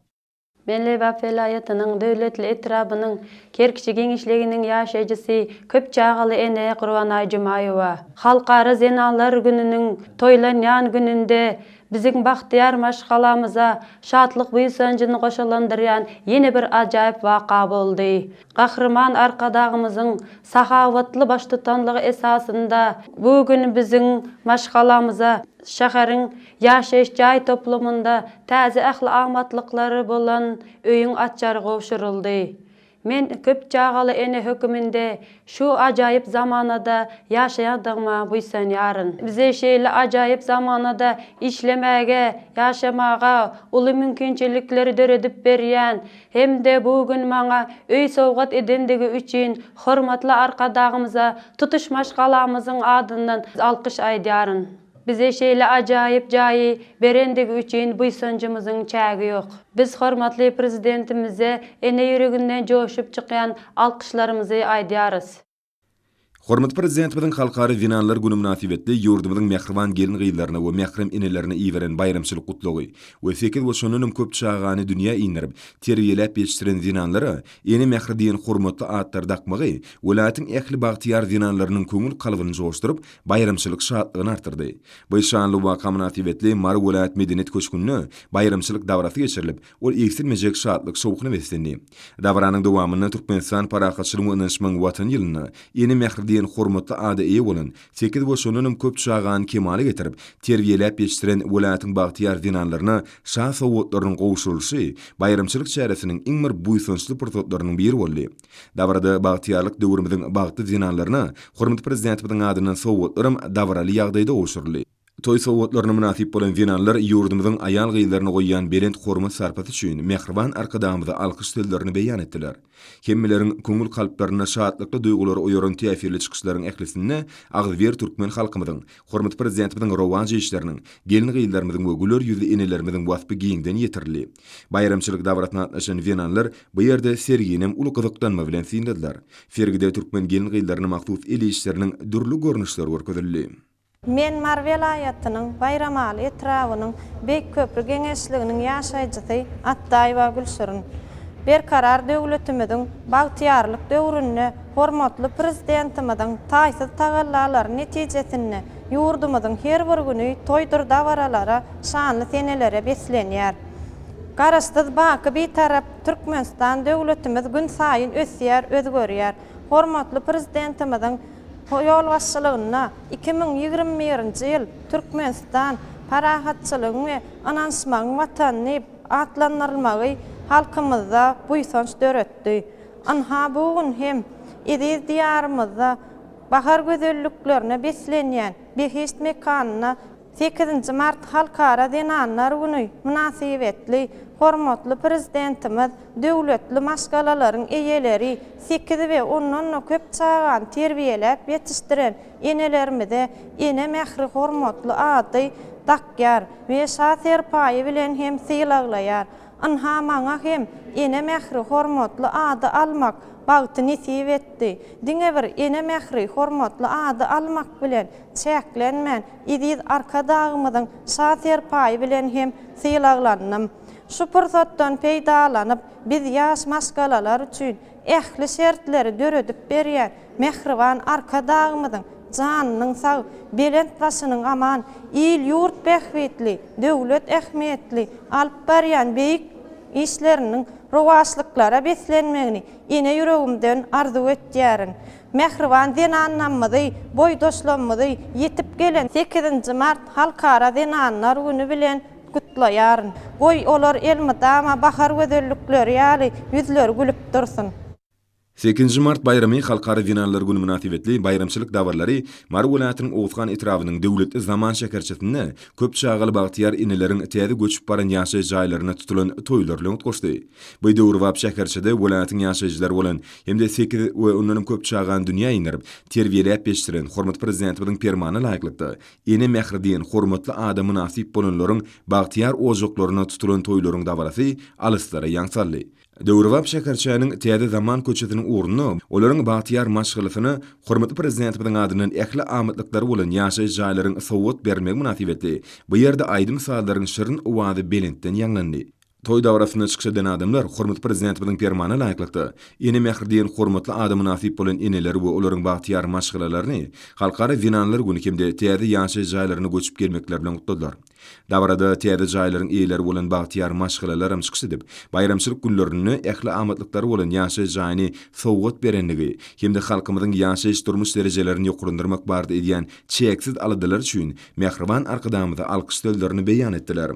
Men Liwa welaýatynyň döwletli etrabynyň Kerkiçi geňişliginiň ýaşaýjysy köp çağaly ene Gurban Aýjumaýowa. Halkara zenanlar gününiň toýlanýan gününde biziň bagtyar maşgalamyza şatlyk buýsanjyny goşalandyrýan ýene bir ajaýyp waka boldy. Gahryman arkadaşymyzyň sahawatly baş tutanlygy esasynda bu gün biziň maşgalamyza şäheriň ýaşaýyş jaý toplumunda täze ählamatlyklary bolan öýüň açary gowşuruldy. Men köp çağaly ene höküminde şu ajaýyp zamanada ýaşaýandygyma buýsanýaryn. Bize şeýle ajaýyp zamanada işlemäge, ýaşamaga uly mümkinçilikleri döredip berýän hemde bugün maňa öý sowgat edendigi üçin hormatly arkadaşymyza tutuş maşgalamyzyň adyndan alkyş aýdýaryn. Bize şeýle ajaýyp jaýy berendigi üçin buýsanjymyzyň çägi ýok. Biz hormatly prezidentimize ene ýüreginden joşup çykýan alkyşlarymyzy aýdýarys. Hormatly prezidentimiziň halkary dinanlar güni münasibetli ýurdumyzyň mähriban gelin gyýlaryna we mährim enelerine iýeren bayramçylyk gutlagy we 8 we şonunun köp çağany dünýä iňdirip terbiýelep ýetişdiren dinanlara ene mähri diýen hormatly atlar dakmagy welaýatyň ähli bagtyar dinanlarynyň köňül kalbyny joşdurup bayramçylyk şatlygyny artyrdy. Bu şanly waka münasibetli Mar welaýat medeniýet köşkünde bayramçylyk dawarasy geçirilip, ol eksilmejek şatlyk şowkuny beslendi. Dawaranyň dowamyny Türkmenistan parahatçylygyny ynanşmaň watan ýylyna ene mähri diyen hormatly ada eýe bolan 8 boşonunyň köp çağan kemale getirip terbiýelep ýetişdiren welaýatyň bagtyar dinanlaryna şah sowatlarynyň gowşulşy bayramçylyk çäresiniň iň bir buýsunçly pursatlarynyň biri boldy. Davrada bagtyarlyk döwrümiziň bagty dinanlaryna hormat prezidentimiň adynyň sowatlarym davraly ýagdaýda gowşurly. Toy sowatlaryna münasip bolan dinanlar ýurdumyzyň aýal gyýlaryna goýýan berent hormat sarpaty üçin mehriban arkadamyza alkyş sözlerini beýan etdiler. Hemmileriň köňül kalplaryna şatlykly duýgulary oýaran täsirli çykyşlaryň ählisinde Agzybir türkmen halkymyzyň hormat prezidentimiň rowan işleriniň gelin gyýlarymyzyň we güler ýüzli enelerimiziň wasfy giňden ýetirli. Bayramçylyk dawratyna atnaşan dinanlar bu ýerde serginem uly gyzykdanma bilen syndylar. Fergide türkmen gelin gyýlaryna maksus el işleriniň dürli görnüşleri görkezildi. Men Mar vilayatynyň bayramaly etrawynyň Bek köprü geňeşliginiň ýaşaýjysy Atdaýewa Gülsürün. Berkarar döwletimiziň bagtyarlyk döwründe hormatly prezidentimiziň taýsy tagallalary netijesinde ýurdumyzyň her bir güni toýdur dawaralara şanly senelere beslenýär. Garaşsyz baky bir tarap Türkmenistan döwletimiz gün saýyn ösýär, özgörýär. Hormatly prezidentimiziň ýol başçylygyna 2021-nji ýyl Türkmenistan parahatçylygyň we anansmagyň watany atlandyrylmagy halkymyzda buýsanç döretdi. Anha bugün hem ediz diýarymyzda bahar gözelliklerine beslenýän Behişt mekanyna 8 mart halkara dinanlar güni münasibetli hormatly prezidentimiz döwletli maşgalalaryň eýeleri 8 we 10 köp çağan terbiýelep ýetişdiren enelerimize ene mehri hormatly ady takyar we şaher paýy bilen hem syýlaglaýar. Anha maňa hem ene mehri hormatly ady almak bagty nisip etdi. Diňe bir ene mehri hormatly ady almak bilen çäklenmän idiz arkadagymyzyň şaher paýy bilen hem syýlaglanyp. Şu pursatdan peýdalanyp biz ýaş maskalalar üçin ähli şertleri döredip berýän mehriban arkadagymyzyň janynyň sag, belent başynyň aman, il ýurt behwetli, döwlet ähmiýetli alyp berýän beýik işleriniň rowaşlyklara beslenmegini ene ýüregimden arzu etýärin. Mehriban dinanmyzy, boýdoşlanmyzy ýetip gelen 8 mart halkara dinanlar güni bilen kutlaýaryn. Goý olar elmydama bahar gözellikleri ýaly ýüzleri gülüp dursun. 8 Mart bayramy halkara dinanlar güni münasibetli bayramçylyk dawarlary Mar welaýatynyň Owsgan etrawynyň döwletli zaman şekerçetinde köp çağaly bagtyar ineleriň täze göçüp baran ýaşaý jaýlaryna tutulan toýlarly ötkoşdy. Bu döwür wap şekerçede welaýatyň ýaşaýjylary bolan hemde 8 we ondan köp çağan dünýä inirip terbiýelep ýetişdiren hormat prezidentimiň permany laýyklykda ene mehri diýen hormatly ada münasip bolanlaryň bagtyar ojaklaryna tutulan toýlaryň dawarasy alyslara ýaňsaldy. Döwrewap şekerçäniň täze zaman köçetiniň ornuny, olaryň bagtyar maşgylysyny hormatly prezidentimiň adynyň ähli amatlykları bolan ýaşaý jaýlaryň sowat bermek münasibetli. Bu ýerde aýdy misallaryň şirin owady belentden ýanglandy. Toy dawrasyna çykyş eden adamlar hormatly prezidentimiň permany laýyklykda ene mehri diýen hormatly ada münasip bolan eneleri we olaryň bagtyar maşgylalaryny halkara dinanlar güni kimde täze ýaşaý jaýlaryna göçüp gelmekler bilen gutladylar. Davrada täze jaýlaryň eýeleri bolan bagtyar maşgylalarym çykyş edip bayramçylyk günlerini ähli amatlykları bolan ýaşaý jaýyny sowgat berenligi hemde halkymyzyň ýaşaýyş durmuş derejelerini ýokurundyrmak bardy edýän çeksiz aladylar üçin mehriban arkadamyza alkyş sözlerini beýan etdiler.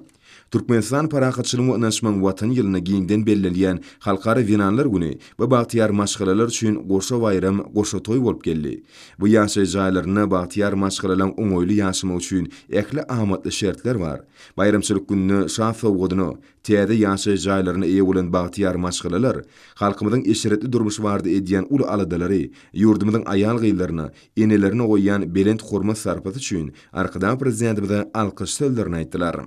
Türkmenistan parahatçylygyň öňçmen watan ýylyna giňden bellenýän halkara dinanlar güni bu bagtyar maşgylalar üçin goşa bayram, goşa toý bolup geldi. Bu ýaşaý jaýlaryna bagtyar maşgylalaryň oňoýly ýaşamy üçin ähli amatly şertler bar. Bayramçylyk gününi şah sowgadyny, täze ýaşaý jaýlaryna eýe bolan bagtyar maşgylalar halkymyzyň eşeretli durmuş bardy edýän uly aladalary, ýurdumyzyň aýal gyýlaryna, enelerini goýýan belent hormat sarpaty üçin arkadan prezidentimize alkyş sözlerini aýtdylar.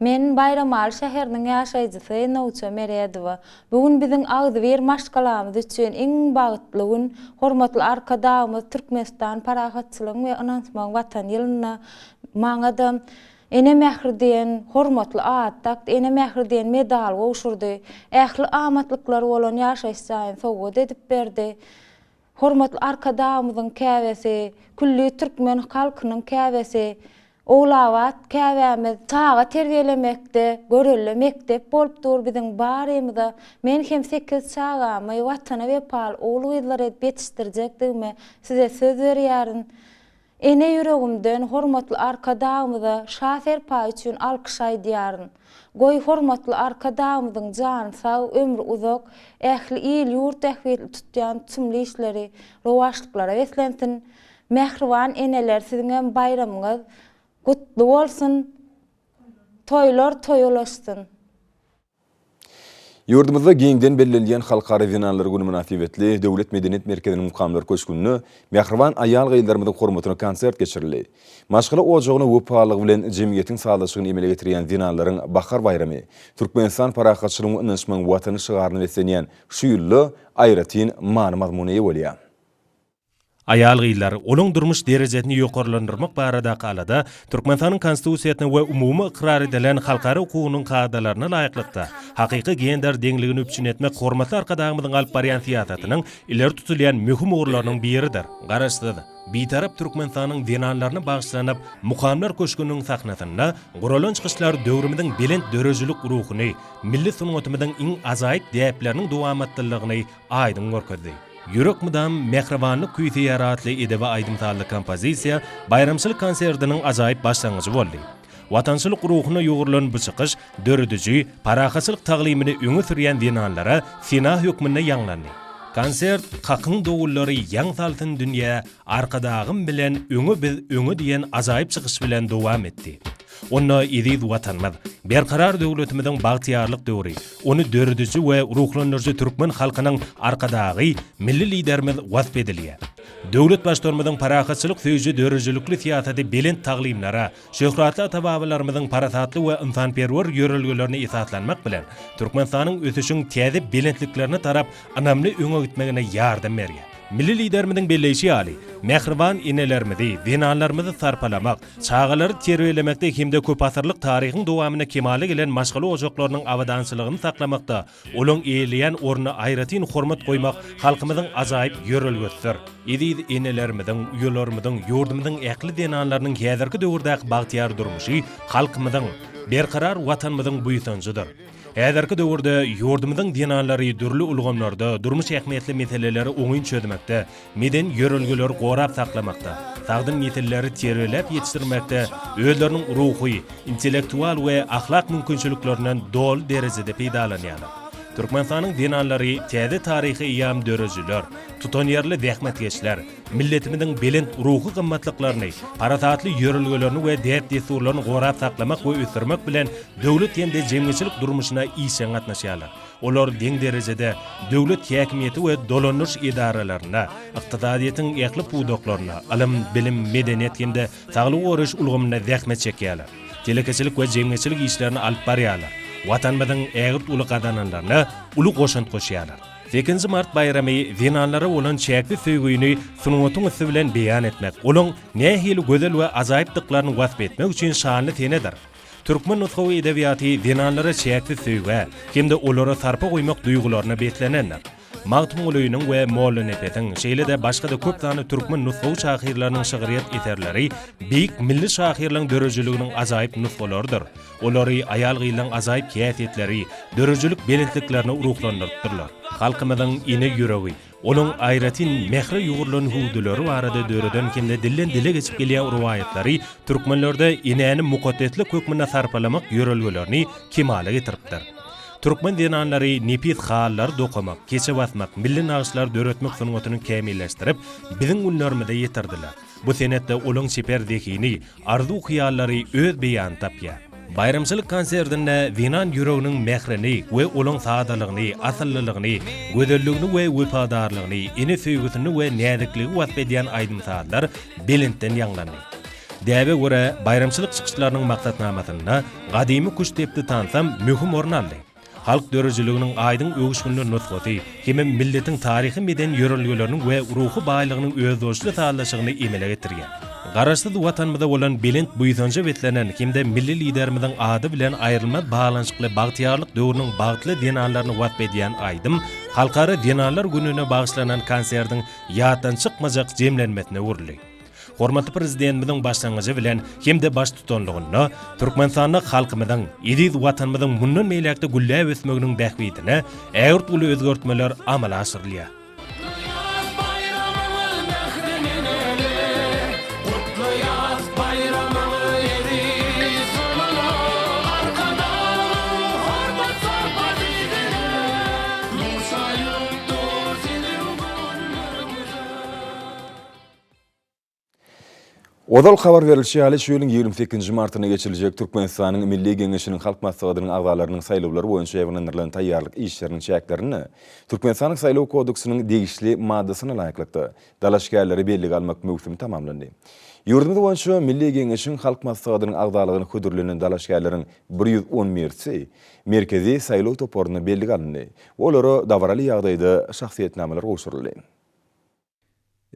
Men Bayramal şäheriniň ýaşaýjysy Nowça Meredowa. Bugün biziň Agzybir maşgalamyz üçin iň bagtly gün hormatly arkadagymyz Türkmenistan parahatçylygyň we anansmagyň watan ýylyna maňada ene mehri diýen hormatly ad takt, ene mehri diýen medal gowşurdy. Ähli amatlyklar bolan ýaşaýyň sowgat edip berdi. Hormatly arkadagymyzyň käbesi, külli türkmen halkynyň käbesi Oğlavat käbämiz tağa terbiyelemekde, görüllü mektep bolup dur biziň barymyzda. Men hem 8 çağamy watana wepal oğluylar edip yetişdirjekdigime size söz berýäryn. Ene yüregimden hormatly arkadaşymyza şafer pay üçin alkyş aýdýaryn. Goý hormatly arkadaşymyzyň jany sag, ömrü uzak, ähli il ýurt ähli tutýan tümli işleri, rowaşlyklara weslensin. Mehriban eneler siziň bayramyňyz gutly bolsun, toýlar toýulaşsyn. Yurdumuzda giňden bellilen halkara zinanlar günü münasibetli Döwlet Medeniýet Merkeziniň mukamlar köşkünde Mehriban aýal gaýlarymyzyň hormatyna konsert geçirildi. Maşgala ojagyny wepalyg bilen jemgyýetiň sağlaşygyny emele getirýän zinanlaryň bahar bayramy Türkmenistan parahatçylygyny ynanşmaň watany şygaryny beslenýän şu ýylly aýratyn many mazmuny bolýar. Ayal gıylar, olun durmuş derejetini yokorlandırmak barada qalada Türkmenistanyň konstitusiýasyna we umumy ikrar edilen halkara hukugynyň kaýdalaryna laýyklykda hakyky gender deňligini üpçün etmek hormatly arkadaşymyzyň alyp barýan siýasatynyň ileri tutulýan möhüm ugrlarynyň biridir. Garaşdydy. Bitarap Türkmenistanyň dinanlaryna bagşlanyp mukamlar köşkünüň sahnasyna guralan çykyşlar döwrümiň belent dörejlik ruhuny, milli sungatymyň iň azaýyp däpleriniň dowamatlygyny aýdym görkezdi. Yürek mudam mehribanlyk küýti ýaratly edebi aýdymtarly kompozisiýa bayramçylyk konsertiniň ajaýyp başlangyjy boldy. Watançylyk ruhuny ýogurlan bu çykyş dörediji parahatçylyk taglimini öňe sürýän dinanlara fina hökmünde ýanglandy. Konsert hakyň dowullary ýang saltyn dünýä arkadagym bilen öňe diýen ajaýyp çykyş bilen dowam etdi. Onna iriz watanmaz, berkarar döwletimiziň bagtyarlyk döwri, onu dörediji we ruhlandyrjy türkmen halkynyň arkadagy milli liderimiz wasp edilýär. Döwlet başlarymyzyň parahatçylyk söýji dörejilikli siýasaty belent taglimlara, şöhratly atababalarymyzyň parasatly we insanperwer ýörelgelerini esaslanmak bilen Türkmenistanyň ösüşiň täze belentliklerini tarap anamly öňe gitmegine ýardam berýär. Milli liderimiziň belleýişi ýaly, mehriban enelerimizi, dinanlarymyzy sarpalamak, çağalary terbiýelemekde hemde köp asyrlyk taryhyň dowamyna kemale gelen maşgala ojaklarynyň awadançylygyny saklamakda, olaň eýleýän orna aýratyn hormat goýmak halkymyzyň ajaýyp ýörelgesidir. Ediz enelerimiziň, uýalarymiň, ýurdumyzyň ähli dinanlarynyň häzirki döwürdäki bagtyar durmuşy halkymyzyň berkarar watanymyzyň buýsanjydyr. Häzirki döwürde ýurdumyzyň dinanlary dürli ulgamlarda durmuş ähmiýetli meseleleri oňyn çözmekde, meden ýörelgeler gorap saklamakda, sagdyn meselleri terbiýelep ýetişdirmekde, özleriniň ruhy, intellektual we ahlak mümkinçiliklerinden dol derejede peýdalanýarlar. Türkmenistanyň dinanlary täze taryhy ýam dörejiler, tutanýarly zähmetkeşler, milletimiziň belent ruhy gymmatlyklaryny, parasatly ýörelgelerini we däp desurlaryny gorap saklamak we ösürmek bilen döwlet ýende jemgyçilik durmuşyna işe gatnaşýarlar. Olar deň derejede döwlet häkimiýeti we dolanýyş idaralaryna, ykdysadyýetyň ähli puwdoklaryna, alim, bilim, medeniýet ýende saglyk oruş ulgamyna zähmet çekýärler. Telekeçilik we jemgyçilik işlerini alyp barýarlar. Watanmyzyň ägip uly gadananlaryna uly goşant goşýarlar. 8 Mart bayramy dinanlara olan çäkli söýgüni sunuwatyň üstü bilen beýan etmek, olaň nähili gözel we ajaýypdyklaryny wasp etmek üçin şanly tenedir. Türkmen nutgawy edebiýaty dinanlara çäkli söýgü, hemde olara sarpa goýmak duýgularyna betlenenler. Magtum Uluýynyň we Molla Nepetiň şeýle-de başga da köp sany türkmen nutgawy şahyrlarynyň şygyryat eserleri beýik milli şahyrlaryň dörejiliginiň ajaýyp nutgalarydyr. Olary aýal gyýlaryň ajaýyp käýfiýetleri, dörejilik belentliklerini ruhlandyrdylar. Halkymyzyň ine ýüregi, olaň aýratyn mehri ýugurlan hudulary barada döreden kimde dillen dile geçip gelýän riwayatlary türkmenlerde inäni muqaddetlik hökmüne sarpalamak ýörelgelerini kemale getiripdir. Türkmen dinanlary nepis hallar dokumak, keçe basmak, milli nagyşlar döretmek sunuwatyny kämilleşdirip, biziň günlerimizde ýetirdiler. Bu senetde olaň seperdekini, arzu hyýallary öz beýan tapýar. Bayramçylyk konsertinde dinan ýüreginiň mehrini we olaň sadalygyny, asyllylygyny, gözelligini we wefadarlygyny, ine söýgüsini we näzikligi wasp edýän aýdymtarlar belentden ýanglandy. Däbe görä bayramçylyk çykyşlarynyň maksatnamasyna gadymy kuş depdi tansam möhüm orun aldy. Halk dörejiliginiň aýdyň öňüşgünli nutgaty, hemme milletiň taryhy meden ýörelgeleriniň we ruhy baýlygynyň özdoşly sağlaşygyny emele getirýär. Garaşsyz watanmyzda bolan belent buýsanjy betlenen hemde milli liderimiziň ady bilen aýrylmaz baglanyşykly bagtyarlyk döwrüniň bagtly dinanlaryny wasp edýän aýdym, halkara dinanlar gününe bagyşlanan konsertiň ýatdan çykmajak jemlenmesine urildi. hormatly prezidentimizin başlangyjy bilen hemde baş tutanlygyny, Türkmenistanyň halkymyzyň, ediz watanymyzyň mundan meýlekde gülläp ösmeginiň dähwitine ägert uly özgertmeler amala asyrlýar. Odal habar verilişi hali şu ýylyň 28 martyna geçirijek Türkmenistanyň Milli Geňeşiniň halk maslahatynyň agzalarynyň saýlawlary boýunça ýeňlendirilen taýýarlyk işleriniň çäklerini Türkmenistanyň saýlaw kodeksiniň degişli maddasyna laýyklykda dalaşgärleri belli almak möhsümi tamamlandy. Ýurdumyzda boýunça Milli Geňeşiniň halk maslahatynyň agzalaryny hödürlenen dalaşgärleriň 111-si merkezi saýlaw toporuny belli alındy. Olary dawraly ýagdaýda şahsiýetnameler goşuruldy.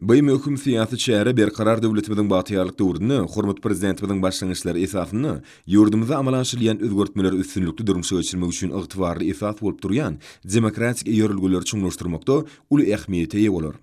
Bu möhüm siyasi çäre berkarar döwletimiziň bagtyarlyk döwrüne, hormat prezidentimiziň başlangyçlary esasyny ýurdumyzda amala aşyrylýan özgertmeler üstünlükli durmuşa geçirmek üçin ygtybarly esas bolup durýan demokratik ýörelgeleri çuňlaşdyrmakda uly ähmiýete ýa bolar.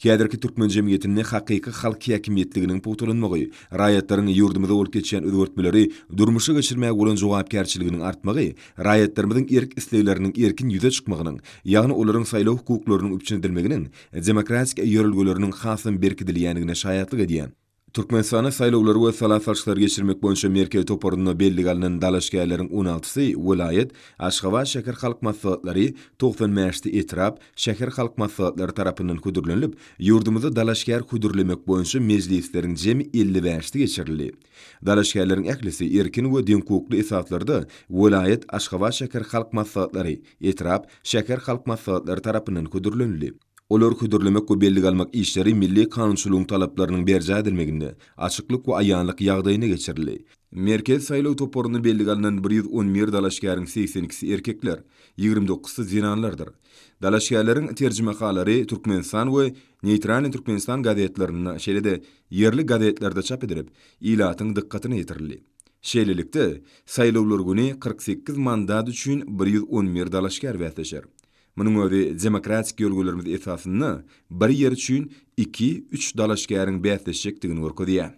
Häzirki türkmen jemgyýetiniň hakyky halk häkimiýetliginiň putulanmagy, raýatlaryň ýurdumyzda bolup geçýän özgertmeleri durmuşa geçirmäge bolan jogapkärçiliginiň artmagy, raýatlarymyzyň erk islegleriniň erkin ýüze çykmagynyň, ýagny olaryň saýlaw hukuklarynyň üpçündirilmeginiň, demokratik ýörelgeleriniň hasyn berkidilýänligine şaýatlyk edýän. Türkmenistana saýlawlary we salatçylar geçirmek boýunça merkezi toporuny belli alynan dalaşgärleriň 16-sy vilayet, Aşgabat şäher halk maslahatlary 95-ti etrap şäher halk maslahatlary tarapyndan hödürlenip, ýurdumyzda dalaşgär hödürlemek boýunça mejlisleriň jemi 55-ti geçirildi. Dalaşgärleriň ählisi erkin we diň hukukly esaslarda vilayet, Aşgabat şäher halk maslahatlary etrap şäher halk maslahatlary tarapyndan hödürlenildi. Olar hödürlemek we belli almak işleri milli kanunçylygyň talaplarynyň berja edilmeginde açyklyk we aýanlyk ýagdaýyna geçirildi. Merkez saýlaw toporuny belli alynan 111 dalaşgäriň 82-si erkekler, 29-sy zinanlardyr. Dalaşgärleriň terjimehalary Türkmenistan we Neytral Türkmenistan gazetlerinde, şeýle-de ýerli gazetlerde çap edilip, ilatyň dikkatyny ýetirildi. Şeýlelikde saýlawlar güni 48 mandat üçin 111 dalaşgär wätleşer. Munyň özi demokratik ýörgülerimiz esasyny bir ýer üçin 2-3 dalaşgäriň bäsleşjekdigini görkezýär.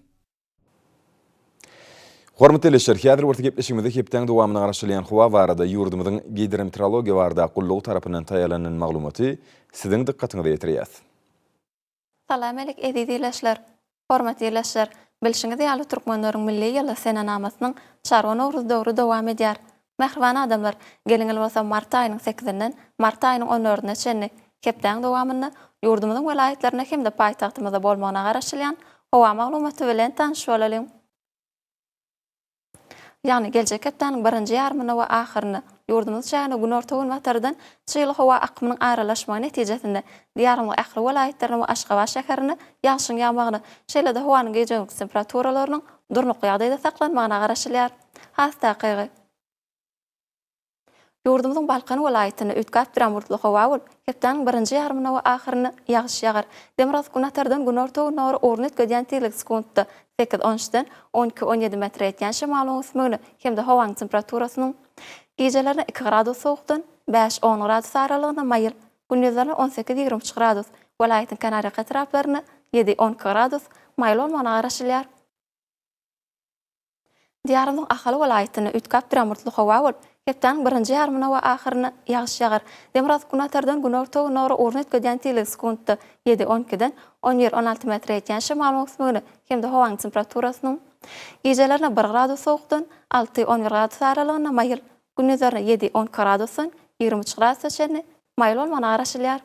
Hormatly eleşler, häzir orta gepleşigimizde hepden dowamyny garaşylýan howa barada ýurdumyzyň gidrometeorologiýa barada gullugy tarapyndan taýýarlanan maglumaty siziň dikkatyňize ýetirýär. Salam alek edizleşler, hormatly eleşler, bilşiňiz ýaly türkmenleriň milli ýyly senanamasynyň çarwa nowruz döwrü dowam edýär. Mehriban adamlar, gelingil bolsa mart aýynyň 8-inden mart aýynyň 14-ne çenni hepden dowamyny ýurdumyzyň welaýetlerine hem de paýtagtymyzda bolmagyna garaşylýan howa maglumaty bilen tanyş bolalım. Ýani geljek hepdeniň birinji ýarmyny we ahyryny ýurdumyz şäherine gün ortagyň watardan çyýly howa akymynyň aýralaşmagy netijesinde diýarmy ähli welaýetlerini we Aşgabat şäherini ýagşyň ýağmagyny, şeýle-de howanyň gece temperaturalarynyň durmukly ýagdaýda saklanmagyna garaşylýar. Hasta gygy Ýurdumyzyň Balkan welaýatyny ütkap duran burtly howa bolup, hepden birinji ýarmyny we ahyryny ýagşy ýagar. Demiraz günatardan gün ortagyna nowry ornyt gödýän tiýlik sekundda 8-13-den 12-17 metre etýän şymalyň ösmegini hem de howanyň temperaturasynyň gecelerine 2 gradus sowukdan 5-10 gradus aralygyna maýyl, gündüzlerine 18-23 gradus, welaýatyň Kanarya etraplaryna 7-10 gradus maýyl bolmagyna garaşylýar. Diýarymyň ahali welaýatyny ütkap duran burtly howa bolup, hepden birinji ýarmyny we ahyryny ýagşy ýagar. Demiraz günatardan gün ortagyna nowry ornyt gödýän tiýlik sekundda 7-12-den 11-16 metre etýän şymalyň ösmegini hem de howaň temperaturasynyň gecelerine 1 gradus sowukdan 6-11 gradus aralygyna maýyl, gündüzlerine 7-10 gradusdan 23 gradusgacha maýyl bolmagyna garaşylýar.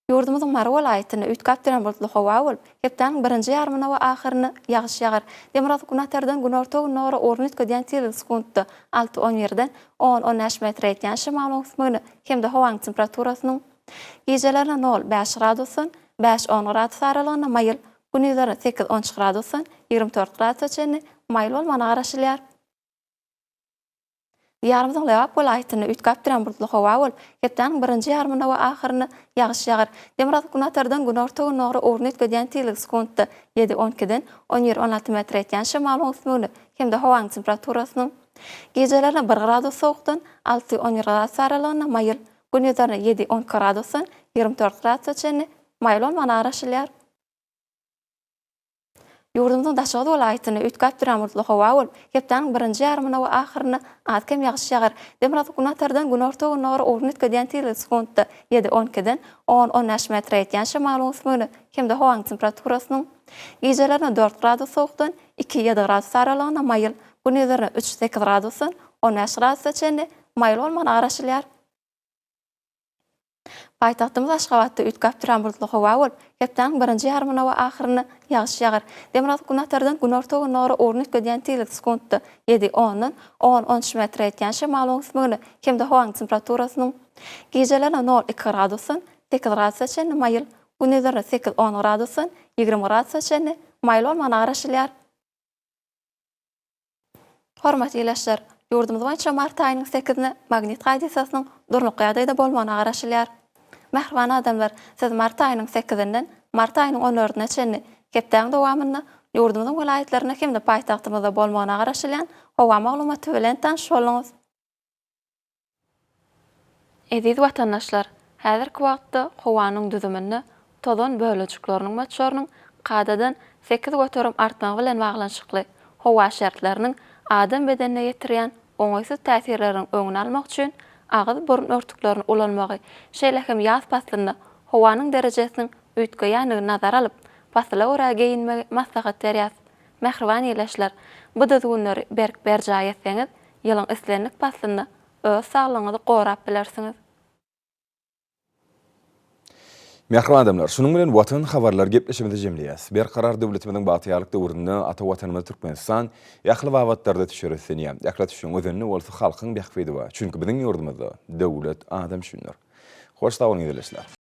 Ýurdumyzyň Mara welaýatyny ütkap duran burtly howa bolup, hepden birinji ýarmyny we ahyryny ýagşy ýagar. Demiraz günatardan gün ortagyna nowry ornyt gödýän tiýlik sekundda 6-17-den 10-15 metre etýän şymalyň ösmegini hem de howaň temperaturasynyň gecelerine 0-5 gradusdan 5-10 gradus aralygyna maýyl, gündüzlerine 8-13 gradusdan 24 gradusgacha maýyl bolmagyna garaşylýar. Diýarymyzyň Lewap welaýatyny ütkap duran burtly howa bolup, hepden birinji ýarmyny we ahyryny ýagşy ýagar. Demiraz günatardan gün ortagyna nowry ornyt gödýän tiýlik sekundda 7-12-den 11-16 metre etýän şymalyň ösmegini hem de howaň temperaturasynyň gecelerine 1 gradus sowukdan 6-11 gradus aralygyna maýyl, gündüzlerine 7-10 gradusdan 24 gradusgacha maýyl bolmagyna garaşylýar. Yurdumyzyň daşagy welaýatyny ütkap duran murtlygy wawul, hepdeniň birinji ýarmyna we ahyrynda atkem ýagşy ýagar. Demrat gunatardan gün ortagy nagara ornut gedýän tile sekundda 7-12-den 10-15 metre etýän şamal usmuny hemde hawaň temperaturasynyň gecelerine 4 gradus soğukdan 2-7 gradus aralygyna maýyl, gündüzlerine 3-8 gradusdan 15 gradusga çenli maýyl bolman araşylýar. Paýtagtymyz Aşgabatda ütkap duran murtlygy wawul, hepdeniň birinji ýarmyna we ahyrynda ýagşy ýagar. Demrat gunatardan gün ortagy nagara ornut gedýän tile sekundda 7-10-dan 10-13 metre etýän şamal usmuny hemde hawaň temperaturasynyň gecelerine 0-2 gradusdan 8 gradusga çenli maýyl, gündüzlerine 8-10 gradusdan 20 gradusga çenli maýyl bolman araşylýar. Hormatly ýeşler, ýurdumyz boýunça mart aýynyň 8-ine magnit hadisasynyň durnuky ýagdaýda bolmany araşylýar. Mähriban adamlar, siz mart aýynyň 8-inden mart aýynyň 14-ne çenli hepdeniň dowamyny ýurdumyzyň welaýatlaryna hemde paýtagtymyzda bolmany araşylýan hawa maglumaty bilen tanış boluňuz. Eziz watandaşlar, häzirki wagtda hawanyň düzümini tozan bölejikleriniň maçlarynyň qadadan 8 göterim artmagy bilen baglanşykly hawa şertleriniň adam bedenine ýetirýän oňaýsy täsirleriniň öňüni almak üçin agyz burun örtüklerini ulanmagy, şeýlehem ýaz paslynda hawanyň derejesiniň üýtgeýäni nazar alyp, pasla ora geyinmegi maslahat berýär. Mähriban ýeşler, bu düzgünleri berjaý etseňiz, ýylyň islenlik paslynda öz saglygyňyzy gorap bilersiňiz. Mähriban adamlar, şunun bilen watan habarlar gepleşmede jemleýäs. Berkarar döwletimiziň bagtyalyk döwründe ata watanymyz Türkmenistan ýakly wagtlarda tüşeresenýär. Ýakly tüşüň özüni bolsa halkyň bähfedi bar. Çünki biziň ýurdumyzda döwlet adam şunlar. Hoş taýyň edilýär.